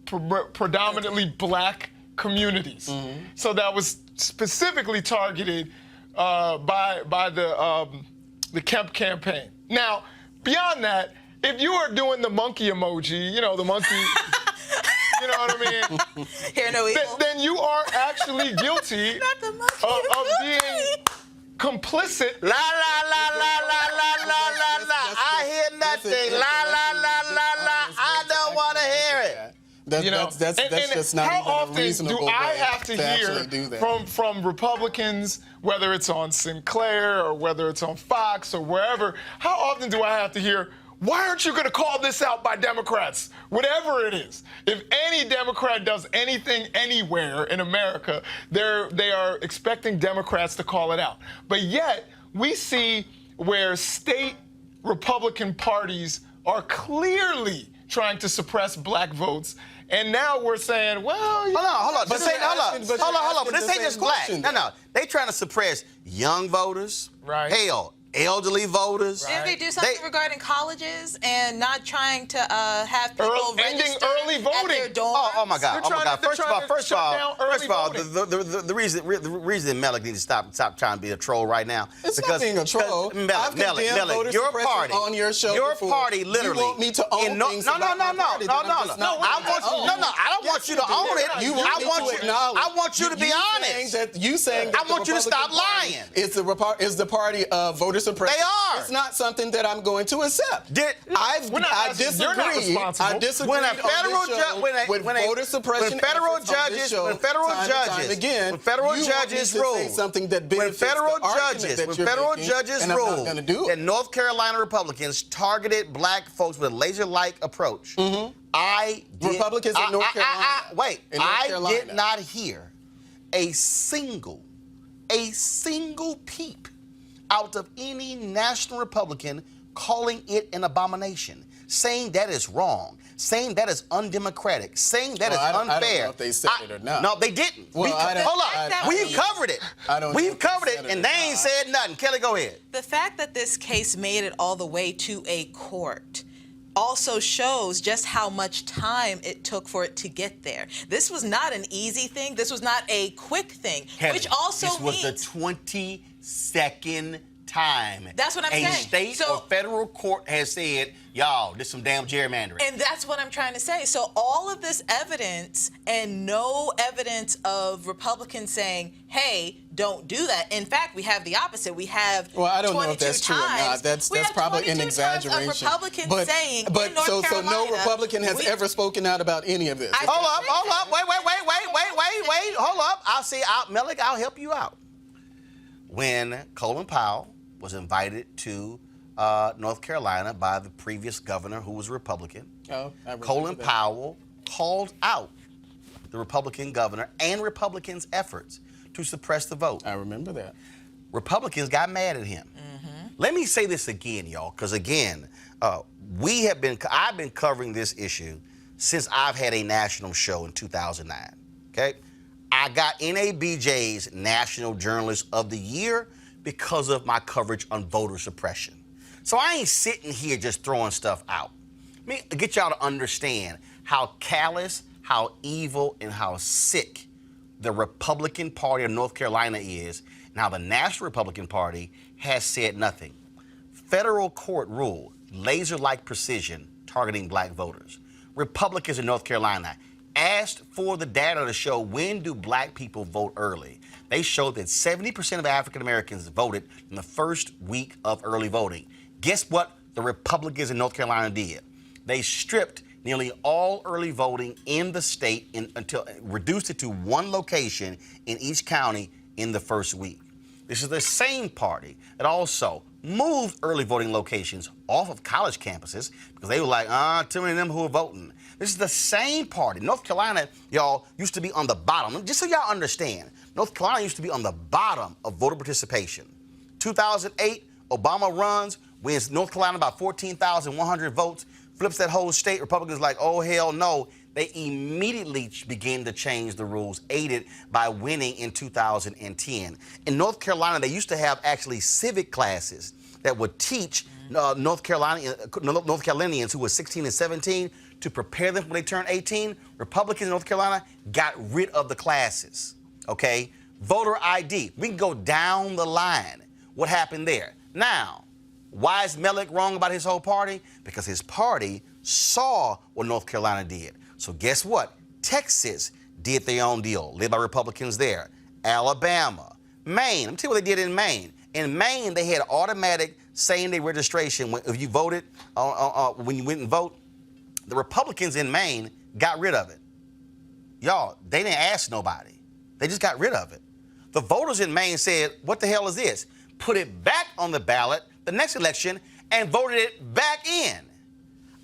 predominantly black communities. So that was specifically targeted by the Kemp campaign. Now, beyond that, if you are doing the monkey emoji, the monkey. You know what I mean? Hear no evil. Then you are actually guilty of being complicit. La la la la la la la la la. I hear nothing. La la la la la. I don't want to hear it. That's just not even a reasonable way How often do I have to actually do hear that. from Republicans, whether it's on Sinclair or whether it's on Fox or wherever, how often do I have to hear, why aren't you going to call this out by Democrats? Whatever it is. If any Democrat does anything anywhere in America, they are expecting Democrats to call it out. But yet, we see where state Republican parties are clearly trying to suppress black votes. And now we're saying, well, hold on. But This ain't just black. No. They trying to suppress young voters. Right. Hell, elderly voters. Didn't they do something regarding colleges and not trying to have people ending register early voting? at their dorms? Oh my God! First of all, the reason Melick needs to stop trying to be a troll right now. It's not being a troll. I've condemned voter your suppression party on your show Your before. party literally. You want me to own things No, about my party that I'm just not willing to own. I don't want you to own it. I want you to be honest. You saying that I want you to stop lying. Is the party of voter suppression? They are. It's not something that I'm going to accept. I disagree. You're not responsible. I disagree When a on federal this show with voter suppression. when federal judges rule, when federal judges rule that North Carolina Republicans targeted black folks with a laser-like approach, Republicans in North Carolina. I did not hear a single peep out of any national Republican calling it an abomination, saying that is wrong, saying that is undemocratic, saying that is unfair. I don't know if they said it or not. No, they didn't. Well, Hold up. We've covered it. We've covered it, and they ain't said nothing. Kelly, go ahead. The fact that this case made it all the way to a court also shows just how much time it took for it to get there. This was not an easy thing. This was not a quick thing, Kelly, which also this was the 22nd time That's what I'm a saying. state or federal court has said, y'all, this some damn gerrymandering. And that's what I'm trying to say. So all of this evidence and no evidence of Republicans saying, hey, don't do that. In fact, we have the opposite. We have I don't know if 22 that's true or not. That's probably an exaggeration. Republicans saying but in North so Carolina, no Republican has ever spoken out about any of this. Hold up. Wait. Hold up. Melick, I'll help you out. When Colin Powell was invited to North Carolina by the previous governor, who was a Republican, Colin Powell called out the Republican governor and Republicans' efforts to suppress the vote. I remember that. Republicans got mad at him. Let me say this again, y'all, because again, I've been covering this issue since I've had a national show in 2009. Okay, I got NABJ's National Journalist of the Year because of my coverage on voter suppression. So I ain't sitting here just throwing stuff out. Let me get y'all to understand how callous, how evil, and how sick the Republican Party of North Carolina is, and how the National Republican Party has said nothing. Federal court rule, laser-like precision, targeting black voters. Republicans in North Carolina asked for the data to show when do black people vote early. They showed that 70% of African Americans voted in the first week of early voting. Guess what the Republicans in North Carolina did? They stripped nearly all early voting in the state until reduced it to one location in each county in the first week. This is the same party that also moved early voting locations off of college campuses because they were like, too many of them who are voting. This is the same party. North Carolina, y'all, used to be on the bottom. Just so y'all understand, North Carolina used to be on the bottom of voter participation. 2008, Obama runs, wins North Carolina by 14,100 votes, flips that whole state. Republicans like, oh, hell no. They immediately begin to change the rules, aided by winning in 2010. In North Carolina, they used to have actually civic classes that would teach North Carolinians who were 16 and 17 to prepare them when they turn 18. Republicans in North Carolina got rid of the classes, okay? Voter ID, we can go down the line. What happened there? Now, why is Melick wrong about his whole party? Because his party saw what North Carolina did. So guess what? Texas did their own deal, led by Republicans there. Alabama, Maine. Let me tell you what they did in Maine. In Maine, they had automatic same-day registration. If you voted, when you went and vote, the Republicans in Maine got rid of it. Y'all, they didn't ask nobody. They just got rid of it. The voters in Maine said, what the hell is this? Put it back on the ballot the next election and voted it back in.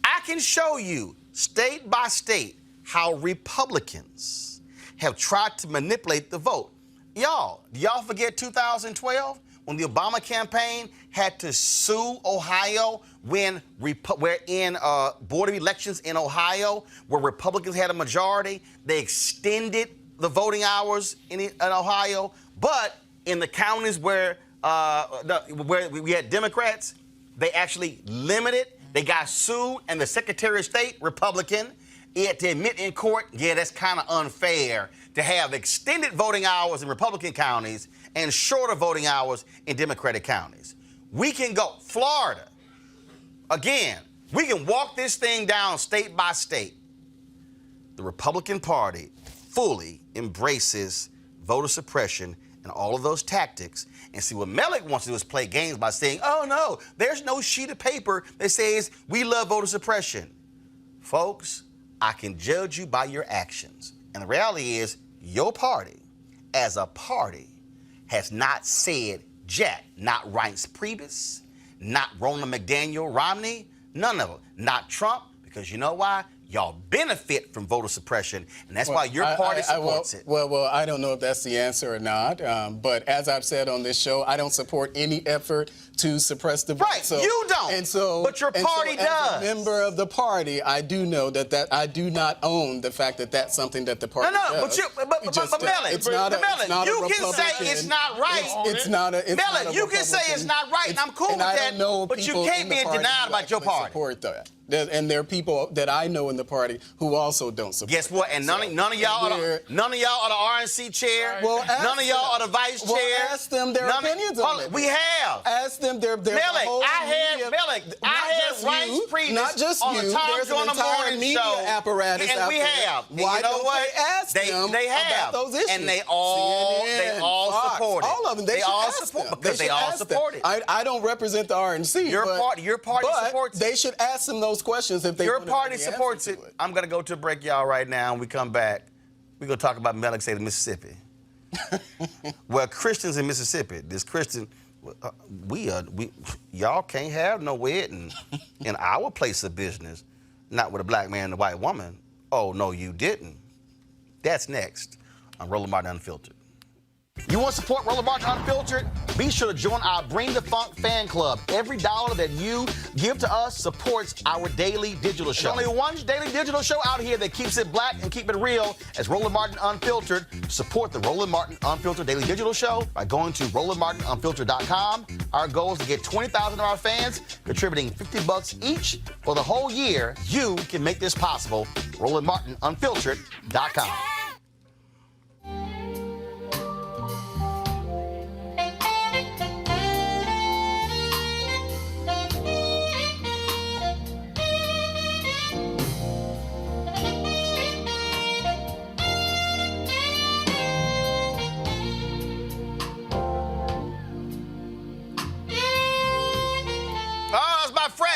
I can show you state by state how Republicans have tried to manipulate the vote. Y'all, do y'all forget 2012 when the Obama campaign had to sue Ohio when we're in Board of Elections in Ohio where Republicans had a majority? They extended the voting hours in Ohio, but in the counties where where we had Democrats, they actually limited. They got sued, and the Secretary of State, Republican, he had to admit in court, yeah, that's kind of unfair to have extended voting hours in Republican counties and shorter voting hours in Democratic counties. We can go Florida. Again, we can walk this thing down state by state. The Republican Party fully embraces voter suppression and all of those tactics. And see, what Mellick wants to do is play games by saying, oh, no, there's no sheet of paper that says we love voter suppression. Folks, I can judge you by your actions. And the reality is your party, as a party, has not said jack. Not Reince Priebus, not Roland McDaniel Romney, none of them. Not Trump, because you know why? Y'all benefit from voter suppression, and that's why your party supports it. Well, I don't know if that's the answer or not, but as I've said on this show, I don't support any effort to suppress the vote. Right, so, you don't, but your party does. As a member of the party, I do know that I do not own the fact that that's something that the party does. But Mellick, you can say it's not right. Mellick, you can say it's not right, and I'm cool with that, but you can't be in denial about your party. Support that. And there are people that I know in the party who also don't support. Guess what? And none of y'all are the RNC chair. Well, none of y'all are the vice chair. Well, ask them their opinions on it. We have. Ask them their Mellick, I had Reince Priebus not just on you. the Tom There's an Joyner entire Morning media Show, apparatus and out we there. have. Why you know don't what? they ask them they have about those issues? And they all Fox, support it. All of them. They all support because they all support it. I don't represent the RNC. Your party supports it. They should ask them those questions if they. Your party supports it. I'm gonna go to a break, y'all, right now. When we come back, we're gonna talk about Mellick State of Mississippi. Well, Christians in Mississippi, this Christian, y'all can't have no wedding in our place of business, not with a black man and a white woman. Oh, no, you didn't. That's next on Roland Martin Unfiltered. You want to support Roland Martin Unfiltered? Be sure to join our Bring the Funk fan club. Every dollar that you give to us supports our daily digital show. There's only one daily digital show out here that keeps it black and keep it real as Roland Martin Unfiltered. Support the Roland Martin Unfiltered daily digital show by going to RolandMartinUnfiltered.com. Our goal is to get 20,000 of our fans contributing $50 each for the whole year. You can make this possible. RolandMartinUnfiltered.com.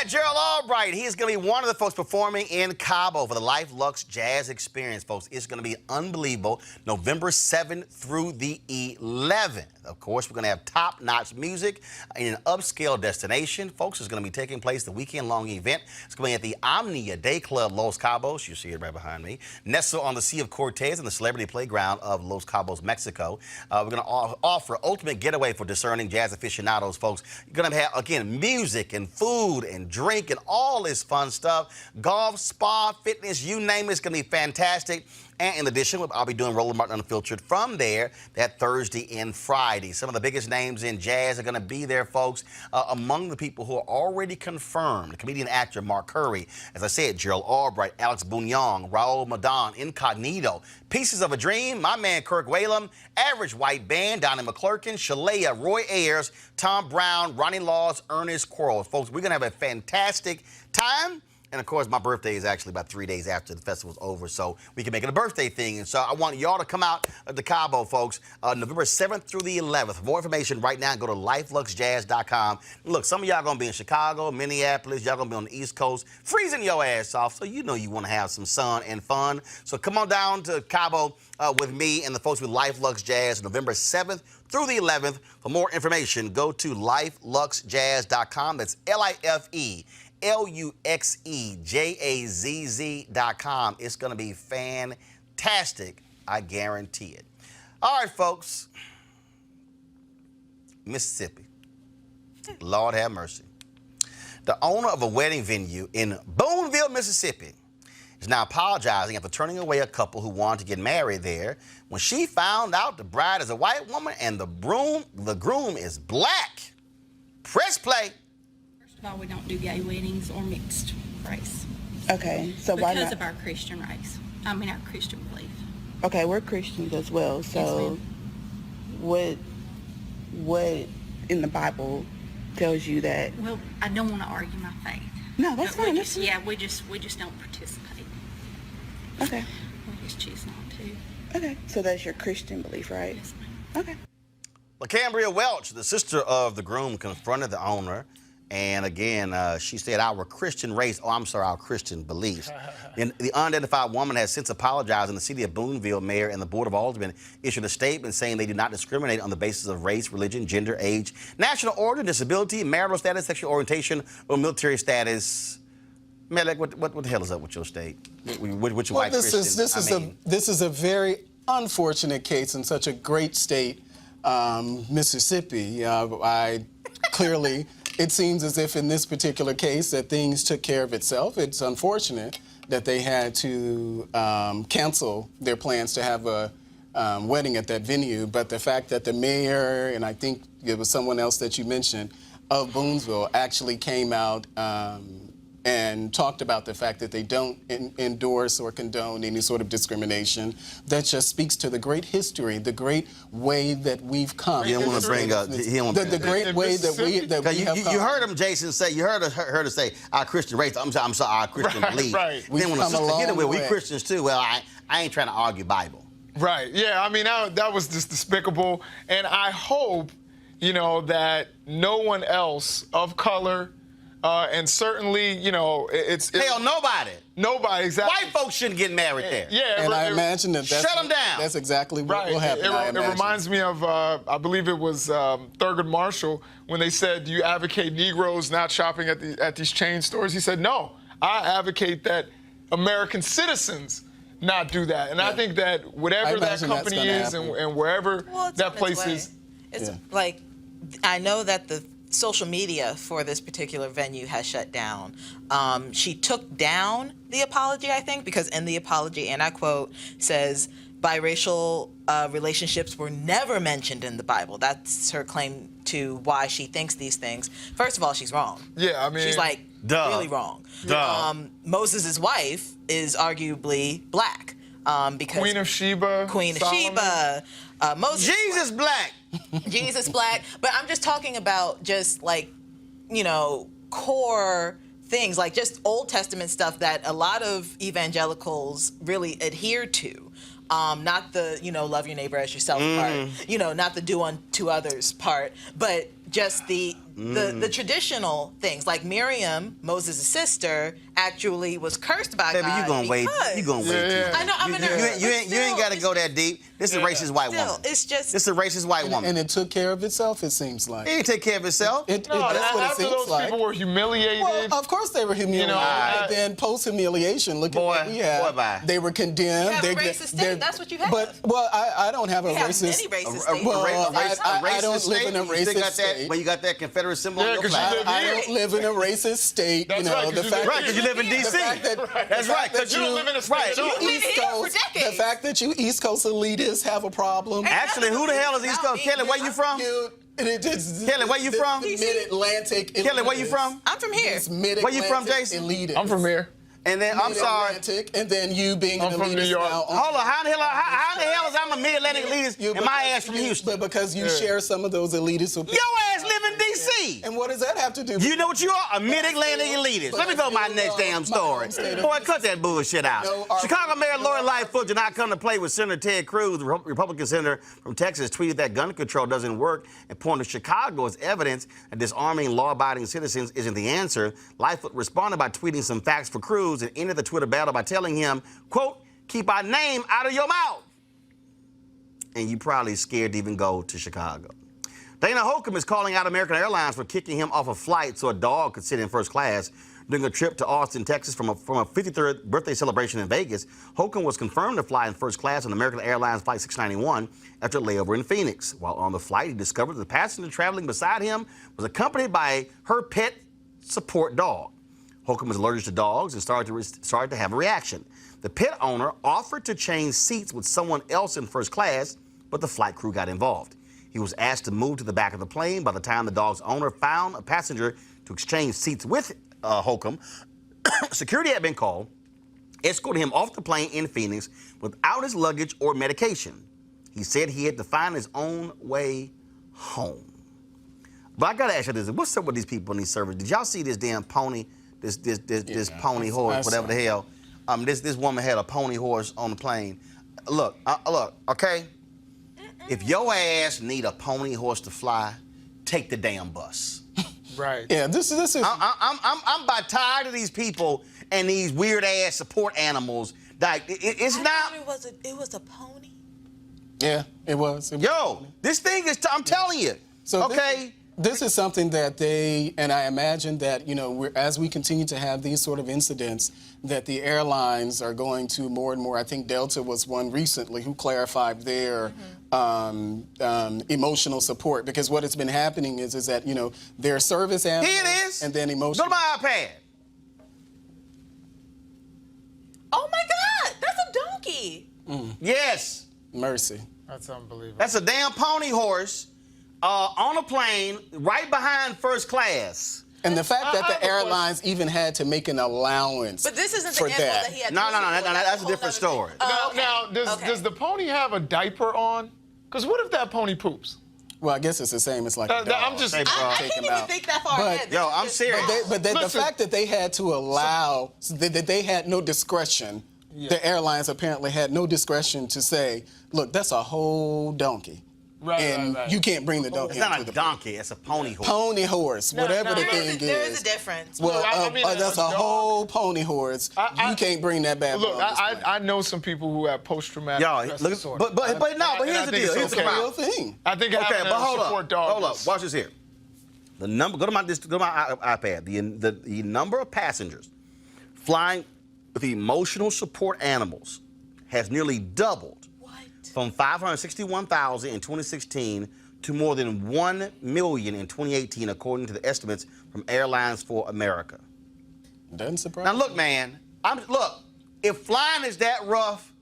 Gerald Albright, he's going to be one of the folks performing in Cabo for the Life Luxe Jazz Experience, folks. It's going to be unbelievable. November 7th through the 11th. Of course, we're going to have top-notch music in an upscale destination. Folks, it's going to be taking place the weekend-long event. It's going to be at the Omnia Day Club, Los Cabos. You see it right behind me. Nestled on the Sea of Cortez and the celebrity playground of Los Cabos, Mexico. We're going to offer ultimate getaway for discerning jazz aficionados, folks. You're going to have, again, music and food and drink and all this fun stuff. Golf, spa, fitness, you name it. It's going to be fantastic. And in addition, I'll be doing Roland Martin Unfiltered from there that Thursday and Friday. Some of the biggest names in jazz are going to be there, folks. Among the people who are already confirmed, comedian actor Mark Curry, as I said, Gerald Albright, Alex Bougnong, Raul Madon, Incognito, Pieces of a Dream, my man Kirk Whalum, Average White Band, Donnie McClurkin, Shalea, Roy Ayers, Tom Brown, Ronnie Laws, Ernest Quarles. Folks, we're going to have a fantastic time. And, of course, my birthday is actually about 3 days after the festival's over, so we can make it a birthday thing. And so I want y'all to come out to Cabo, folks, November 7th through the 11th. For more information right now, go to lifeluxjazz.com. Look, some of y'all going to be in Chicago, Minneapolis. Y'all going to be on the East Coast, freezing your ass off, so you know you want to have some sun and fun. So come on down to Cabo with me and the folks with Life Luxe Jazz, November 7th through the 11th. For more information, go to lifeluxjazz.com. That's LIFELUXEJAZZ.com. It's going to be fantastic. I guarantee it. All right, folks. Mississippi. Lord have mercy. The owner of a wedding venue in Boonville, Mississippi, is now apologizing after turning away a couple who wanted to get married there when she found out the bride is a white woman and the groom is black. Press play. First of all, we don't do gay weddings or mixed race. Okay, so why not? Because of our Christian race. I mean, our Christian belief. Okay, we're Christians as well. So, what in the Bible tells you that? Well, I don't want to argue my faith. No, that's But fine. we just don't participate. Okay. We just choose not to. Okay, so that's your Christian belief, right? Yes, ma'am. Okay. LaCambria Welch, the sister of the groom, confronted the owner. And again, she said, our Christian beliefs. And the unidentified woman has since apologized, and the city of Booneville mayor and the Board of Aldermen issued a statement saying they do not discriminate on the basis of race, religion, gender, age, national origin, disability, marital status, sexual orientation, or military status. Melek, what the hell is up with your state? With your white Christian? This is a very unfortunate case in such a great state, Mississippi. I clearly. It seems as if in this particular case that things took care of itself. It's unfortunate that they had to cancel their plans to have a wedding at that venue, but the fact that the mayor, and I think it was someone else that you mentioned, of Booneville actually came out and talked about the fact that they don't endorse or condone any sort of discrimination. That just speaks to the great history, the great way that we've come. He don't want to bring up the great way that we have come. You heard him, Jason, say. You heard her say our Christian race. I'm sorry, our Christian belief. Right. Then when the sister get it, we Christians too. Well, I ain't trying to argue Bible. Right. Yeah. I mean, that was just despicable, and I hope, that no one else of color. And certainly, it's hell, nobody. Nobody, exactly. White folks shouldn't get married there. Yeah, and I imagine that shut them down. That's exactly what will happen. It reminds me of, I believe it was Thurgood Marshall when they said, "Do you advocate Negroes not shopping at these chain stores?" He said, "No, I advocate that American citizens not do that." And I think that whatever that company is and wherever that place is, it's like I know that the social media for this particular venue has shut down. She took down the apology, I think, because in the apology, and I quote, says, biracial relationships were never mentioned in the Bible. That's her claim to why she thinks these things. First of all, she's wrong. Yeah, I mean, she's like really wrong. Moses' wife is arguably black because Queen of Sheba. Moses. Jesus black. Jesus black. But I'm just talking about just like, core things, like just Old Testament stuff that a lot of evangelicals really adhere to. Not the, love your neighbor as yourself part, not the do unto others part, but just the traditional things. Like Miriam, Moses' sister, actually was cursed by God. You're gonna wait. You're gonna wait. I know. I'm you ain't got to go that deep. This is a racist white woman. It's just. This is a racist white woman. And it took care of itself. It seems like. It didn't take care of itself. That's what it after seems those like. people were humiliated. Well, of course they were humiliated. But then post-humiliation, look at what we had. They were condemned. You have a racist state. That's what you have. But I don't have a racist. Many racist states. I don't live in a racist state. But you got that Confederate symbol on your flag. I don't live in a racist state. That's right, because you live in D.C. That's right, because you don't live in a state. The fact that you East Coast elitists have a problem. Actually, who the hell is East Coast? Kelly, where you from? Kelly, where you from? Mid-Atlantic. Kelly, where you from? I'm from here. Where you from, Jason? Elitists. I'm from here. And then, I'm sorry. And then you being I'm an from elitist New York. now. Hold on, how the hell is I'm a mid-Atlantic elitist and my ass from Houston? But because you share some of those elitists with Your ass live in D.C. And what does that have to do with You know what you are? A mid-Atlantic elitist. Let me go to my next damn story. Boy, cut that bullshit out. Chicago Mayor Lori Lightfoot did not come to play with Senator Ted Cruz. The Republican senator from Texas tweeted that gun control doesn't work and pointed to Chicago as evidence that disarming law-abiding citizens isn't the answer. Lightfoot responded by tweeting some facts for Cruz and ended the Twitter battle by telling him, quote, keep our name out of your mouth. And you probably scared to even go to Chicago. Dana Holcomb is calling out American Airlines for kicking him off a flight so a dog could sit in first class during a trip to Austin, Texas from a 53rd birthday celebration in Vegas. Holcomb was confirmed to fly in first class on American Airlines Flight 691 after a layover in Phoenix. While on the flight, he discovered the passenger traveling beside him was accompanied by her pet support dog. Holcomb is allergic to dogs and started to have a reaction. The pet owner offered to change seats with someone else in first class, but the flight crew got involved. He was asked to move to the back of the plane. By the time the dog's owner found a passenger to exchange seats with Holcomb, security had been called, escorted him off the plane in Phoenix without his luggage or medication. He said he had to find his own way home. But I gotta ask you this: what's up with these people in these servers? Did y'all see this damn pony? This pony horse, whatever the hell. This woman had a pony horse on the plane. Look, okay. If your ass need a pony horse to fly, take the damn bus. Right. Yeah, this is. I'm about tired of these people and these weird ass support animals. Like it's not. It was a pony. Yeah, it was. Yo, this thing is. I'm telling you. So okay. This is something that and I imagine that, as we continue to have these sort of incidents, that the airlines are going to more and more. I think Delta was one recently who clarified their emotional support, because what has been happening is that, their service animals. Here it is. And then emotional. Go to my iPad. Oh my God, that's a donkey. Yes. Mercy. That's unbelievable. That's a damn pony horse on a plane right behind first class. And the fact that the airlines even had to make an allowance. But this isn't for the animal that he had to No, receive. that's a different story. Now, does the pony have a diaper on? Because what if that pony poops? Well, I guess it's the same. It's like a dog. I'm just. I can't even think that far ahead. Yo, I'm serious. But the fact that they had to allow, that they had no discretion, the airlines apparently had no discretion to say, look, that's a whole donkey. Right. You can't bring the donkey. It's not a donkey, it's a pony horse. Pony horse, whatever the thing is. There is a difference. Well, that's a whole pony horse. You can't bring that bad boy. Look, I know some people who have post-traumatic stress disorder. But here's the deal. Here's the real thing. I think having a support dog. Hold up. Watch this here. The number. Go to my iPad. The number of passengers flying with emotional support animals has nearly doubled. From 561,000 in 2016 to more than 1 million in 2018, according to the estimates from Airlines for America. Doesn't surprise me. Now look, man. Look, if flying is that rough,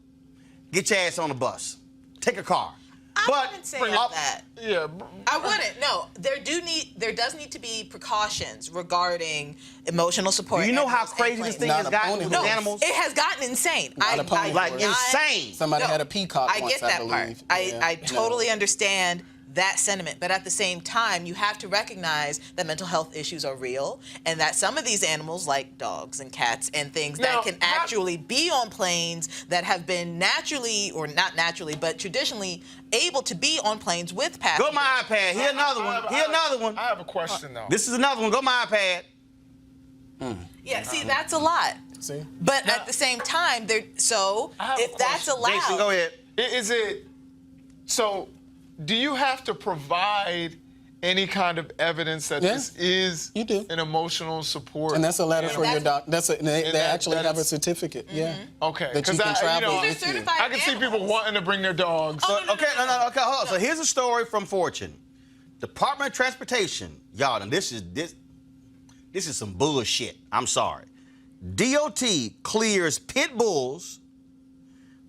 get your ass on the bus. Take a car. I wouldn't say that. Yeah. I wouldn't. No, there does need to be precautions regarding emotional support. Do you know how crazy this thing has gotten with animals? It has gotten insane. Insane. Somebody had a peacock once, I get that believe. part. I totally understand that sentiment, but at the same time, you have to recognize that mental health issues are real, and that some of these animals, like dogs and cats and things that can actually be on planes that have been naturally, or not naturally, but traditionally able to be on planes with passengers. Go to my iPad. Here's another one. Here's another one. I have a question, though. This is another one. Go to my iPad. Yeah, see, that's a lot. See? But at the same time, if that's allowed... Jason, go ahead. Is it... So... Do you have to provide any kind of evidence that this is an emotional support? And that's a letter for your doctor. They actually have a certificate. Yeah. Okay. That you can travel with you. I can see people wanting to bring their dogs. Okay, hold on. So here's a story from Fortune. Department of Transportation. Y'all, and this is some bullshit. I'm sorry. DOT clears pit bulls,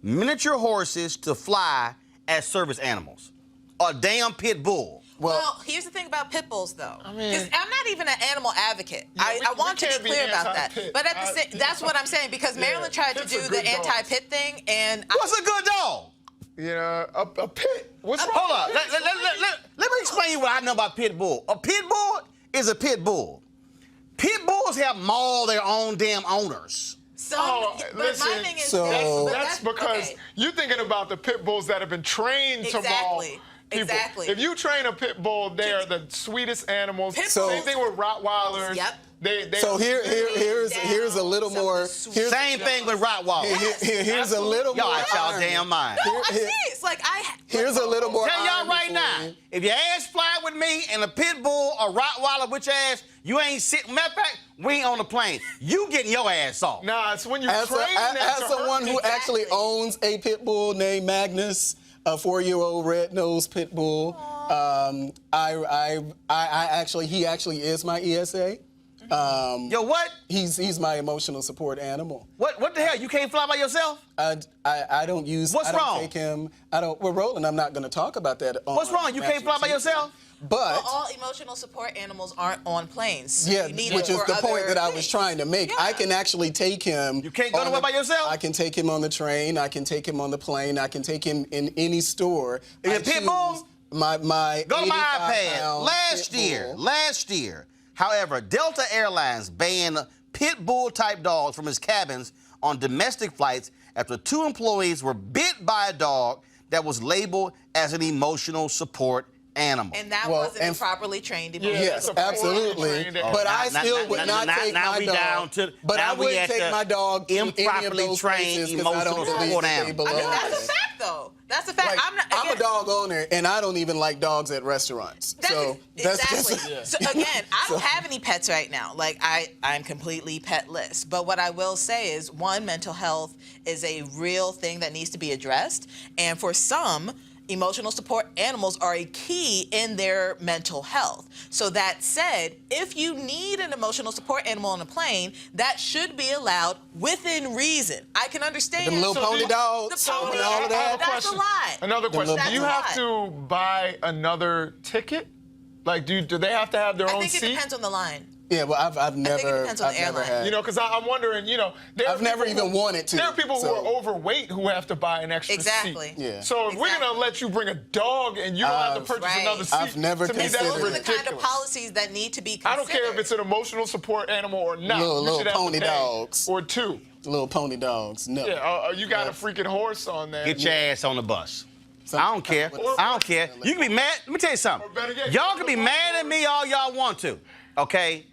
miniature horses to fly as service animals. A damn pit bull. Well, here's the thing about pit bulls, though. Because I'm not even an animal advocate. I want to be clear about that. But that's what I'm saying, because Maryland tried to do the anti-pit thing, and... What's a good dog? Yeah, a pit. What's wrong? Hold on. Let me explain you what I know about pit bull. A pit bull is a pit bull. Pit bulls have mauled their own damn owners. But my thing is... That's because you're thinking about the pit bulls that have been trained to maul people. Exactly. If you train a pit bull, they are the sweetest animals. Same thing with Rottweilers. Yep. So here's a little more. Same thing with Rottweilers. Here's a little more. Y'all out y'all damn mind. No, I'm serious. Here's a little more. Tell y'all right now, if your ass fly with me and a pit bull or Rottweiler with your ass, you ain't sitting. Matter of fact, we ain't on the plane. You getting your ass off. Nah, it's when you train them. As someone who actually owns a pit bull named Magnus, a 4-year-old red-nosed pit bull, he actually is my ESA. Yo, what? He's my emotional support animal. What the hell? You can't fly by yourself? I don't use. What's I don't wrong? Take him. I don't. Well, Roland, I'm not going to talk about that. What's wrong? You can't fly by yourself? But well, all emotional support animals aren't on planes. So yeah, you need which it is for the point other that I was things. trying to make. Yeah. I can actually take him. You can't go nowhere by yourself? I can take him on the train. I can take him on the plane. I can take him in any store. Is it pit bull? My Go to my 85-pound iPad. Last year, however, Delta Airlines banned pit bull type dogs from its cabins on domestic flights after 2 employees were bit by a dog that was labeled as an emotional support animal. And that wasn't a properly trained emotional Yes, support. absolutely. But I still would not take my dog. But I wouldn't take my dog to any of improperly those trained places because I don't emotional believe support that they animal. belong. That's a fact, though. That's a fact. Like, I'm a dog owner, and I don't even like dogs at restaurants. That's exactly. just, So again, I don't have any pets right now. Like I'm completely petless. But what I will say is, one, mental health is a real thing that needs to be addressed, and for some, emotional support animals are a key in their mental health. So that said, if you need an emotional support animal on a plane, that should be allowed within reason. I can understand. Them little pony dogs The pony and all of that. That's a lot. Another question. That's Do you a have lot. to buy another ticket? Like, do they have to have their I own think seat? it depends on the line. Yeah, well, I've never. I think it depends on the airline. had. You know, because I'm wondering, you know, I've never even wanted to. There are people who so. are overweight who have to buy an extra Exactly. seat. Yeah. So if we're going to let you bring a dog and you don't have to purchase Right. another seat, I've never to me that's considered- Those are the ridiculous. kind of policies that need to be considered. I don't care if it's an emotional support animal or not. Little you should have pony to pay. dogs. Or 2. Little pony dogs. No. Yeah, you got a freaking horse on there. Get your ass on the bus. I don't care. I don't care. You can be mad. Let me tell you something. Or better yet, Y'all can be mad at me all y'all want to, okay?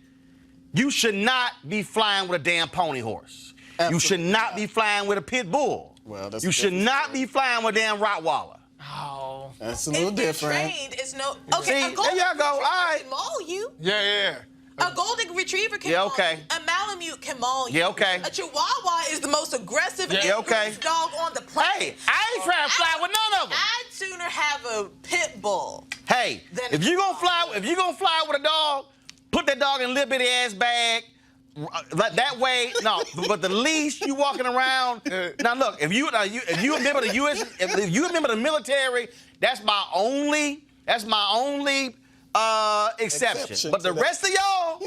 You should not be flying with a damn pony horse. You should not be flying with a pit bull. Well, that's you a should different not story. be flying with a damn Rottweiler. Oh. That's a little different. Trained is no. Okay, See, a golden there y'all go. retriever All right. can maul you. Yeah. A golden retriever can Yeah, maul okay. you. A Malamute can maul you. Yeah, okay. A Chihuahua is the most aggressive Yeah, okay. aggressive dog on the planet. Hey, I ain't trying to fly with none of them. I'd sooner have a pit bull. Hey, Then if you gonna fly with a dog, put that dog in a little bitty ass bag. Like that way, no. But the leash you walking around. Now look, if you remember the U.S., if you remember the military, that's my only exception. But the rest of y'all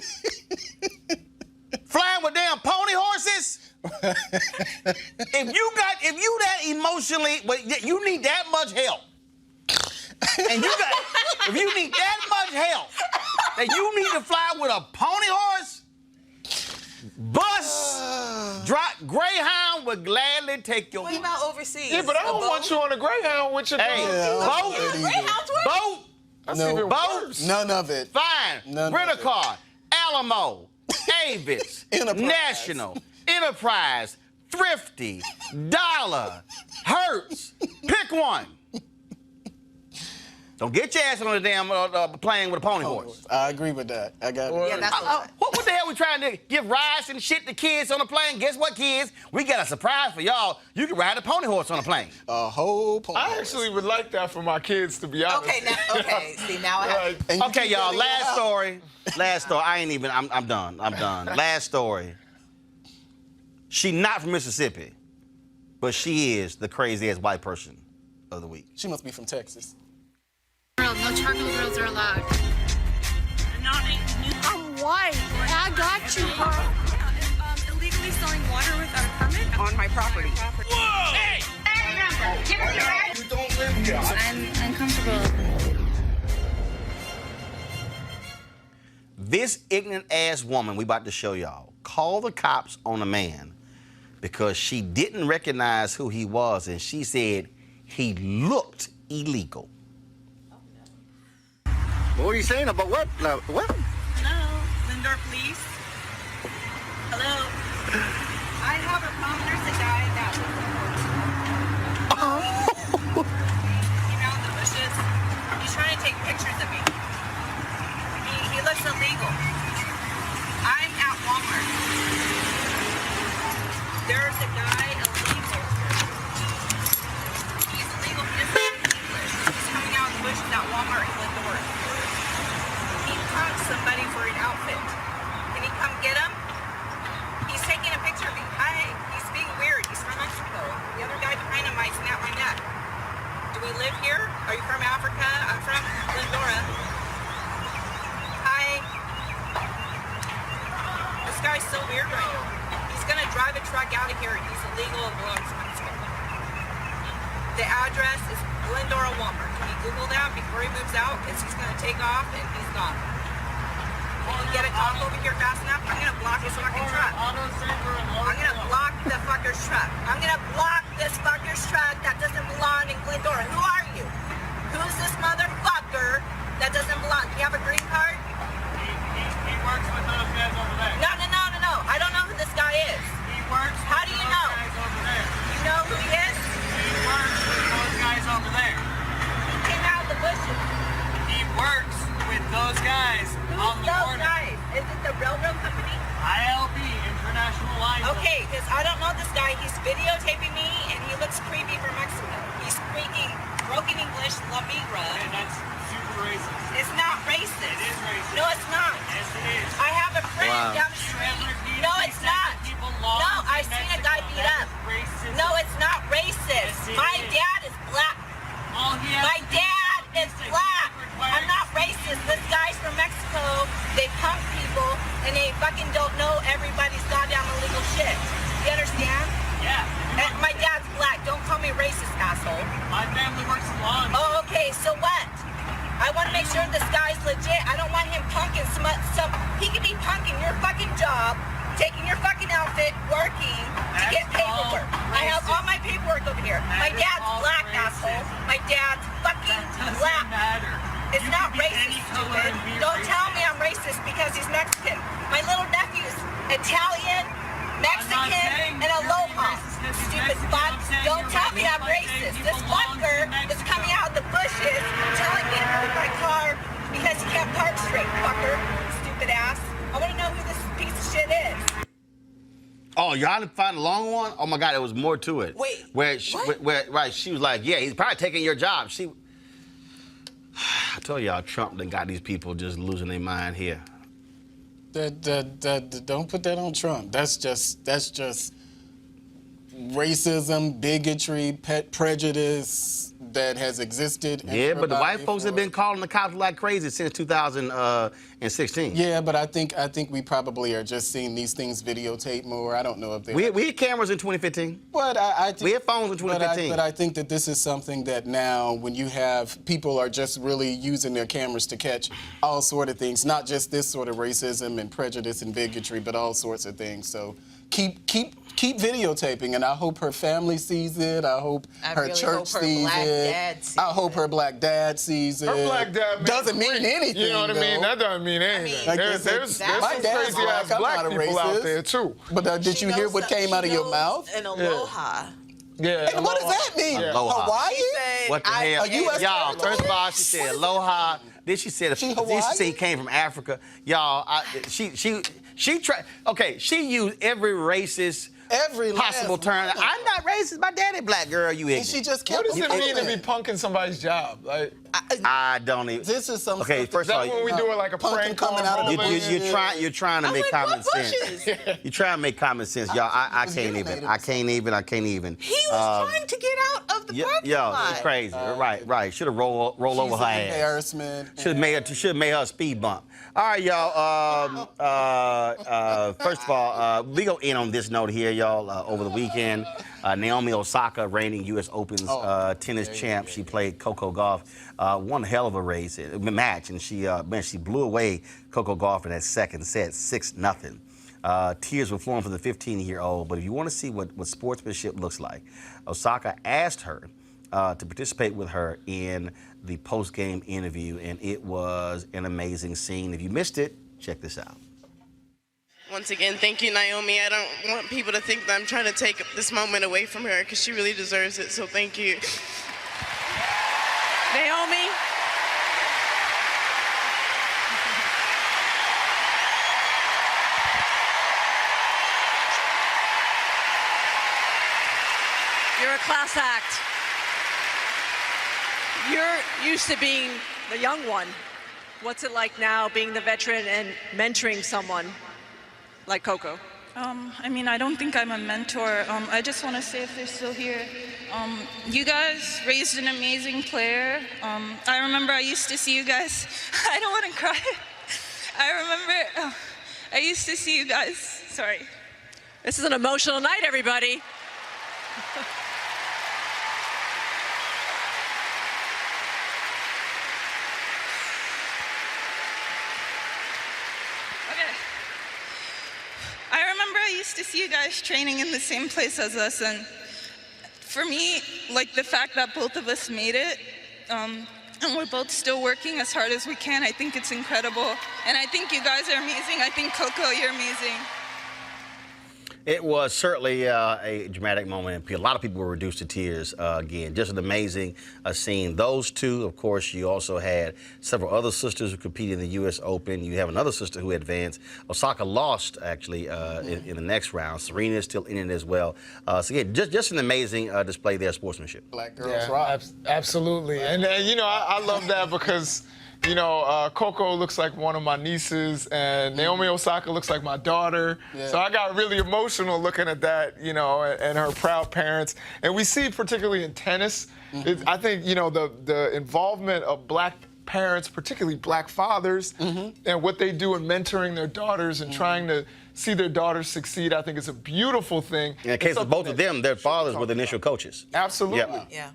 flying with damn pony horses. if you that emotionally, but you need that much help, and if you need that much help, that you need to fly with a pony horse. Bus, Greyhound would gladly take your. What about overseas? Yeah, but I don't want you on a Greyhound with your dog. Boat. Greyhounds work. Boat. That's No. even Boat. worse. None of it. Fine. None Rent a of it. car. Alamo. Avis. Enterprise. National. Enterprise. Thrifty. Dollar. Hertz. Pick one. Don't get your ass on the damn plane with a pony horse. I agree with that. I got it. Yeah, that's a lot. What the hell we trying to give rides and shit to kids on the plane? Guess what, kids? We got a surprise for y'all. You can ride a pony horse on a plane. A whole pony I horse. actually would like that for my kids, to be honest. Okay, see, now I have. Like, And you Okay, keep y'all, letting last it out. story. Last story. I'm done. Last story. She not from Mississippi, but she is the craziest white person of the week. She must be from Texas. No charcoal grills are allowed. I'm white. I got you, bro. Illegally selling water without a permit on my property. Whoa! Hey! You don't live here. I'm uncomfortable. This ignorant ass woman we about to show y'all called the cops on a man because she didn't recognize who he was, and she said he looked illegal. What were you saying about what? What? Hello, Lindor Police. Hello. I have a problem. There's a guy that came out in the bushes. He's trying to take pictures of me. He looks illegal. I'm at Walmart. There's a guy illegal. He's illegal. He doesn't speak English. He's coming out in the bushes at Walmart in Lindor. He caught somebody for an outfit. Can Can he come get him? He's taking a picture of me. Hi. He's being weird. He's from Mexico. The other guy behind him might snap my neck. Do we live here? Are you from Africa? I'm from Glendora. Hi. This guy's so weird right now. He's gonna drive a truck out of here. He's illegal and belongs to Mexico. The address is Glendora Walmart. Can you Google that before he moves out? Because he's gonna take off and he's gone. Can you get a cop over here fast enough? I'm gonna block his fucking truck. I'm gonna block the fucker's truck. I'm gonna block this fucker's truck that doesn't belong in Glendora. Who are you? Who's this motherfucker that doesn't belong? Do you have a green card? He works with those guys over there. No. I don't know who this guy is. He works with How do you know? guys over there. You know who he is? He works with those guys over there. He came out of the bushes. He works with those guys on the Those border. guys? Is it the railroad company? ILB, International Line. Okay, because I don't know this guy. He's videotaping me, and he looks creepy from Mexico. He's speaking broken English, La Migra. And that's super racist. It's not racist. It is racist. No, it's not. Yes, it is. I have a friend Wow. down the street. No, it's not. No, I've seen a guy beat up. No, it's not racist. Yes, it My is. dad is black. All he has My to do dad is to black. require- I'm not racist. This guy's from Mexico. They pump people, and they fucking don't know everybody's goddamn illegal shit. You understand? Yeah. And my dad's black. Don't call me racist, asshole. My family works in law. Oh, okay. So what? I want to make sure this guy's legit. I don't want him punking some. He could be punking your fucking job, taking your fucking outfit, working to get paperwork. I have all my paperwork over here. My dad's black, asshole. My dad's fucking black. It's not racist, stupid. Don't tell me I'm racist because he's Mexican. My little nephew's Italian, Mexican, and Aloha. Stupid fuck. Don't tell me I'm racist. This fucker is coming out of the bushes telling me to move my car because he can't park straight, fucker. Stupid ass. I want to know who this piece of shit is. Oh, y'all didn't find the long one? Oh my God, there was more to it. Wait, where she was like, yeah, he's probably taking your job. I told y'all, Trump done got these people just losing their mind here. Don't put that on Trump. That's just racism, bigotry, prejudice that has existed. Yeah, but the white folks have been calling the cops like crazy since 2016. Yeah, but I think we probably are just seeing these things videotaped more. I don't know if they. We had cameras in 2015. But I think we had phones in 2015. But I think that this is something that now, when you have people are just really using their cameras to catch all sort of things, not just this sort of racism and prejudice and bigotry, but all sorts of things. So keep videotaping, and I hope her family sees it. I hope her church sees it. I hope her black dad sees it. Her black dad doesn't mean anything. You know what I mean? That doesn't mean anything. There's some crazy ass black people out there too. But did you hear what came out of your mouth? An aloha. Yeah. And what does that mean? Yeah. Aloha. Hawaii? What the hell? Y'all, first of all, she She said aloha. Then she said she said he came from Africa. Y'all, she used every racist possible term. I'm not racist. My daddy black, girl. You ignorant. And she just kept. What does it mean to be punking somebody's job? Like, I don't even. This is some. Okay, first of all, when we do it like a prank coming out of the you're trying to make common sense. You're trying to make common sense, y'all. I can't even. I can't even. He was trying to get out of the parking lot. It's crazy. Right. Should have rolled over her ass. Embarrassment. Should have made her a speed bump. All right, y'all. First of all, we go in on this note here, y'all. Over the weekend, Naomi Osaka, reigning U.S. Open's tennis champ, she played Coco Gauff. One hell of a match, and she blew away Coco Gauff in that second set, 6-0. Tears were flowing for the 15-year-old. But if you want to see what sportsmanship looks like, Osaka asked her to participate with her in the post-game interview, and it was an amazing scene. If you missed it, check this out. Once again, thank you, Naomi. I don't want people to think that I'm trying to take this moment away from her because she really deserves it, so thank you. Naomi. You're a class act. You're used to being the young one. What's it like now being the veteran and mentoring someone like Coco? I mean, I don't think I'm a mentor. I just want to say, if they're still here, you guys raised an amazing player. I remember I used to see you guys. I don't want to cry. I remember I used to see you guys. Sorry. This is an emotional night, everybody. I remember I used to see you guys training in the same place as us, and for me, like, the fact that both of us made it, and we're both still working as hard as we can, I think it's incredible. And I think you guys are amazing. I think, Coco, you're amazing. It was certainly a dramatic moment. A lot of people were reduced to tears. Again, just an amazing scene. Those two, of course, you also had several other sisters who competed in the U.S. Open. You have another sister who advanced. Osaka lost, actually, in the next round. Serena is still in it as well. So, again, just an amazing display there of sportsmanship. Black girls rock. Absolutely. And you know, I love that because, you know, Coco looks like one of my nieces, and Naomi Osaka looks like my daughter. Yeah. So I got really emotional looking at that, you know, and her proud parents. And we see, particularly in tennis, I think, you know, the involvement of black parents, particularly black fathers, and what they do in mentoring their daughters and trying to see their daughters succeed, I think is a beautiful thing. In the case of both of them, their fathers were the initial coaches. Absolutely. Yeah.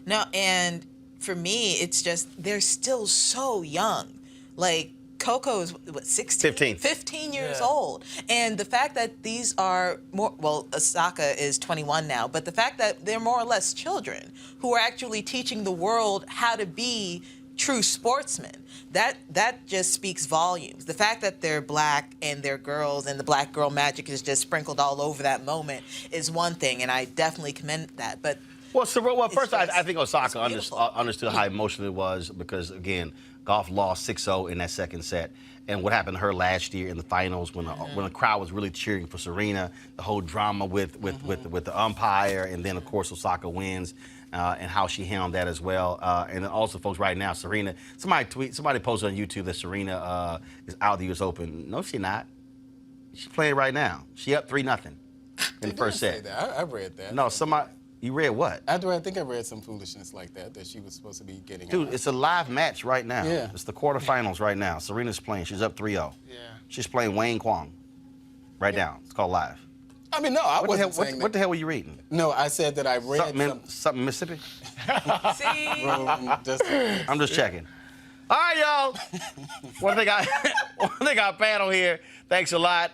No, and for me, it's just they're still so young. Like, Coco is, what, 16? 15 years old. And the fact that these are more, well, Osaka is 21 now, but the fact that they're more or less children who are actually teaching the world how to be true sportsmen, that just speaks volumes. The fact that they're black and they're girls and the black girl magic is just sprinkled all over that moment is one thing, and I definitely commend that. But first, I think Osaka understood how emotional it was because, again, golf lost 6-0 in that second set. And what happened to her last year in the finals when the crowd was really cheering for Serena, the whole drama with the umpire, and then, of course, Osaka wins, and how she handled that as well. And then also, folks, right now, Serena, somebody posted on YouTube that Serena is out of the U.S. Open. No, she's not. She's playing right now. She up 3-0 in the first set. I read that. No, somebody. You read what? I think I read some foolishness like that she was supposed to be getting. Dude, it's a live match right now. Yeah. It's the quarterfinals right now. Serena's playing. She's up 3-0. Yeah. She's playing Wayne Kwong right now. It's called live. I mean, no, I wasn't saying that. What the hell were you reading? No, I said that I read something Mississippi? See? I'm just checking. All right, y'all. One thing our panel here. Thanks a lot.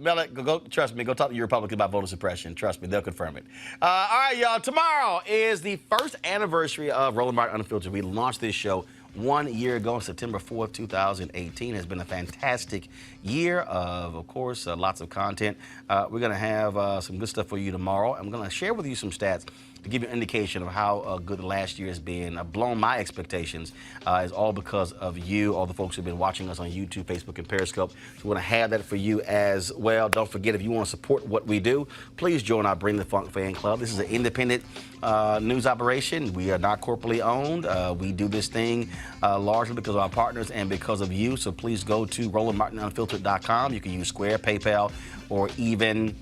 Mel, trust me, go talk to your Republican about voter suppression. Trust me, they'll confirm it. All right, y'all. Tomorrow is the first anniversary of Roland Martin Unfiltered. We launched this show 1 year ago on September 4th, 2018. It's been a fantastic year of course, lots of content. We're going to have some good stuff for you tomorrow. I'm going to share with you some stats to give you an indication of how good the last year has been. Blown my expectations. Is all because of you, all the folks who've been watching us on YouTube, Facebook, and Periscope. So we're going to have that for you as well. Don't forget, if you want to support what we do, please join our Bring the Funk Fan Club. This is an independent news operation. We are not corporately owned. We do this thing largely because of our partners and because of you. So please go to RolandMartinUnfiltered.com. You can use Square, PayPal, or even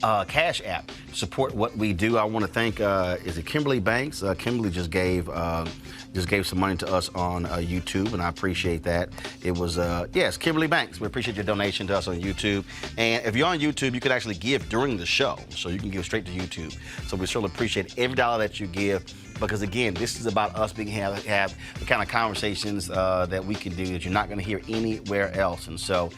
Cash App. Support what we do. I want to thank is it Kimberly Banks? Kimberly just gave some money to us on YouTube, and I appreciate that. It was yes, Kimberly Banks. We appreciate your donation to us on YouTube. And if you're on YouTube, you can actually give during the show, so you can give straight to YouTube. So we certainly appreciate every dollar that you give. Because again, this is about us being have the kind of conversations that we can do that you're not going to hear anywhere else. And so,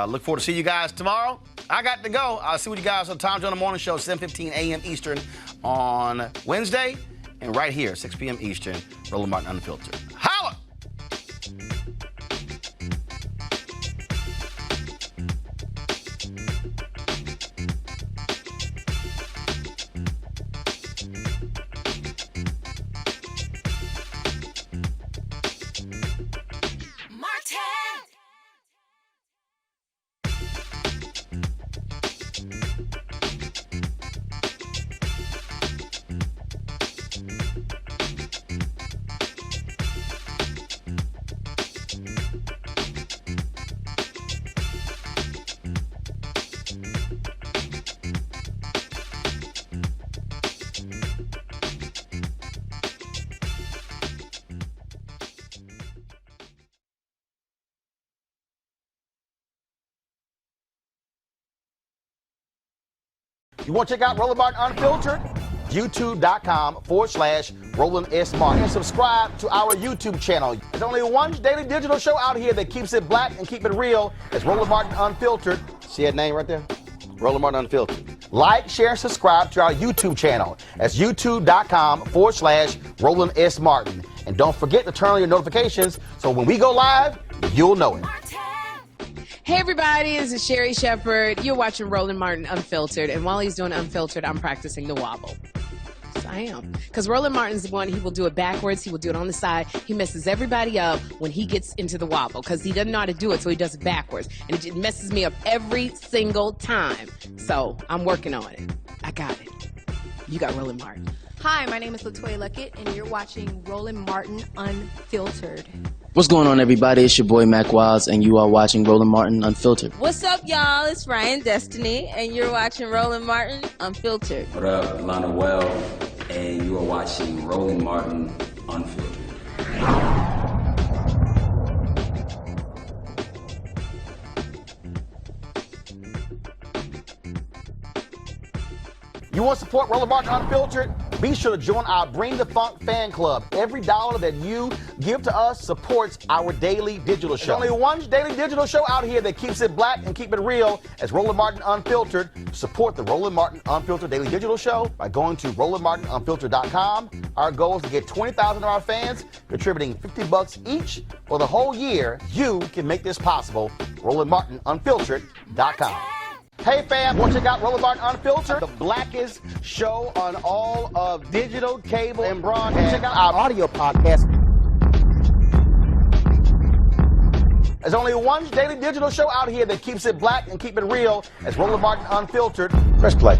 look forward to see you guys tomorrow. I got to go. I'll see what you guys on Tom Jones Morning Show, 7:15 a.m. Eastern on Wednesday, and right here, 6 p.m. Eastern, Roland Martin Unfiltered. Holla! You want to check out Roland Martin Unfiltered? YouTube.com/Roland S. Martin. And subscribe to our YouTube channel. There's only one daily digital show out here that keeps it black and keep it real. It's Roland Martin Unfiltered. See that name right there? Roland Martin Unfiltered. Like, share, and subscribe to our YouTube channel. That's YouTube.com/Roland S. Martin. And don't forget to turn on your notifications so when we go live, you'll know it. Hey everybody, this is Sherry Shepherd. You're watching Roland Martin Unfiltered, and while he's doing Unfiltered, I'm practicing the wobble. Yes, I am. Because Roland Martin's the one, he will do it backwards, he will do it on the side. He messes everybody up when he gets into the wobble, because he doesn't know how to do it, so he does it backwards. And it just messes me up every single time. So I'm working on it. I got it. You got Roland Martin. Hi, my name is LaToya Luckett, and you're watching Roland Martin Unfiltered. What's going on, everybody? It's your boy Mac Wilds, and you are watching Roland Martin Unfiltered. What's up, y'all? It's Ryan Destiny, and you're watching Roland Martin Unfiltered. What up, Lana Well, and you are watching Roland Martin Unfiltered. You want to support Roland Martin Unfiltered? Be sure to join our Bring the Funk fan club. Every dollar that you give to us supports our daily digital show. There's only one daily digital show out here that keeps it black and keep it real. It's Roland Martin Unfiltered. Support the Roland Martin Unfiltered daily digital show by going to RolandMartinUnfiltered.com. Our goal is to get 20,000 of our fans contributing $50 each for the whole year. You can make this possible. RolandMartinUnfiltered.com. Hey fam, want to check out Roland Martin Unfiltered? The blackest show on all of digital, cable, and broadcast. Check out our audio podcast. There's only one daily digital show out here that keeps it black and keep it real. It's Roland Martin Unfiltered. Press play.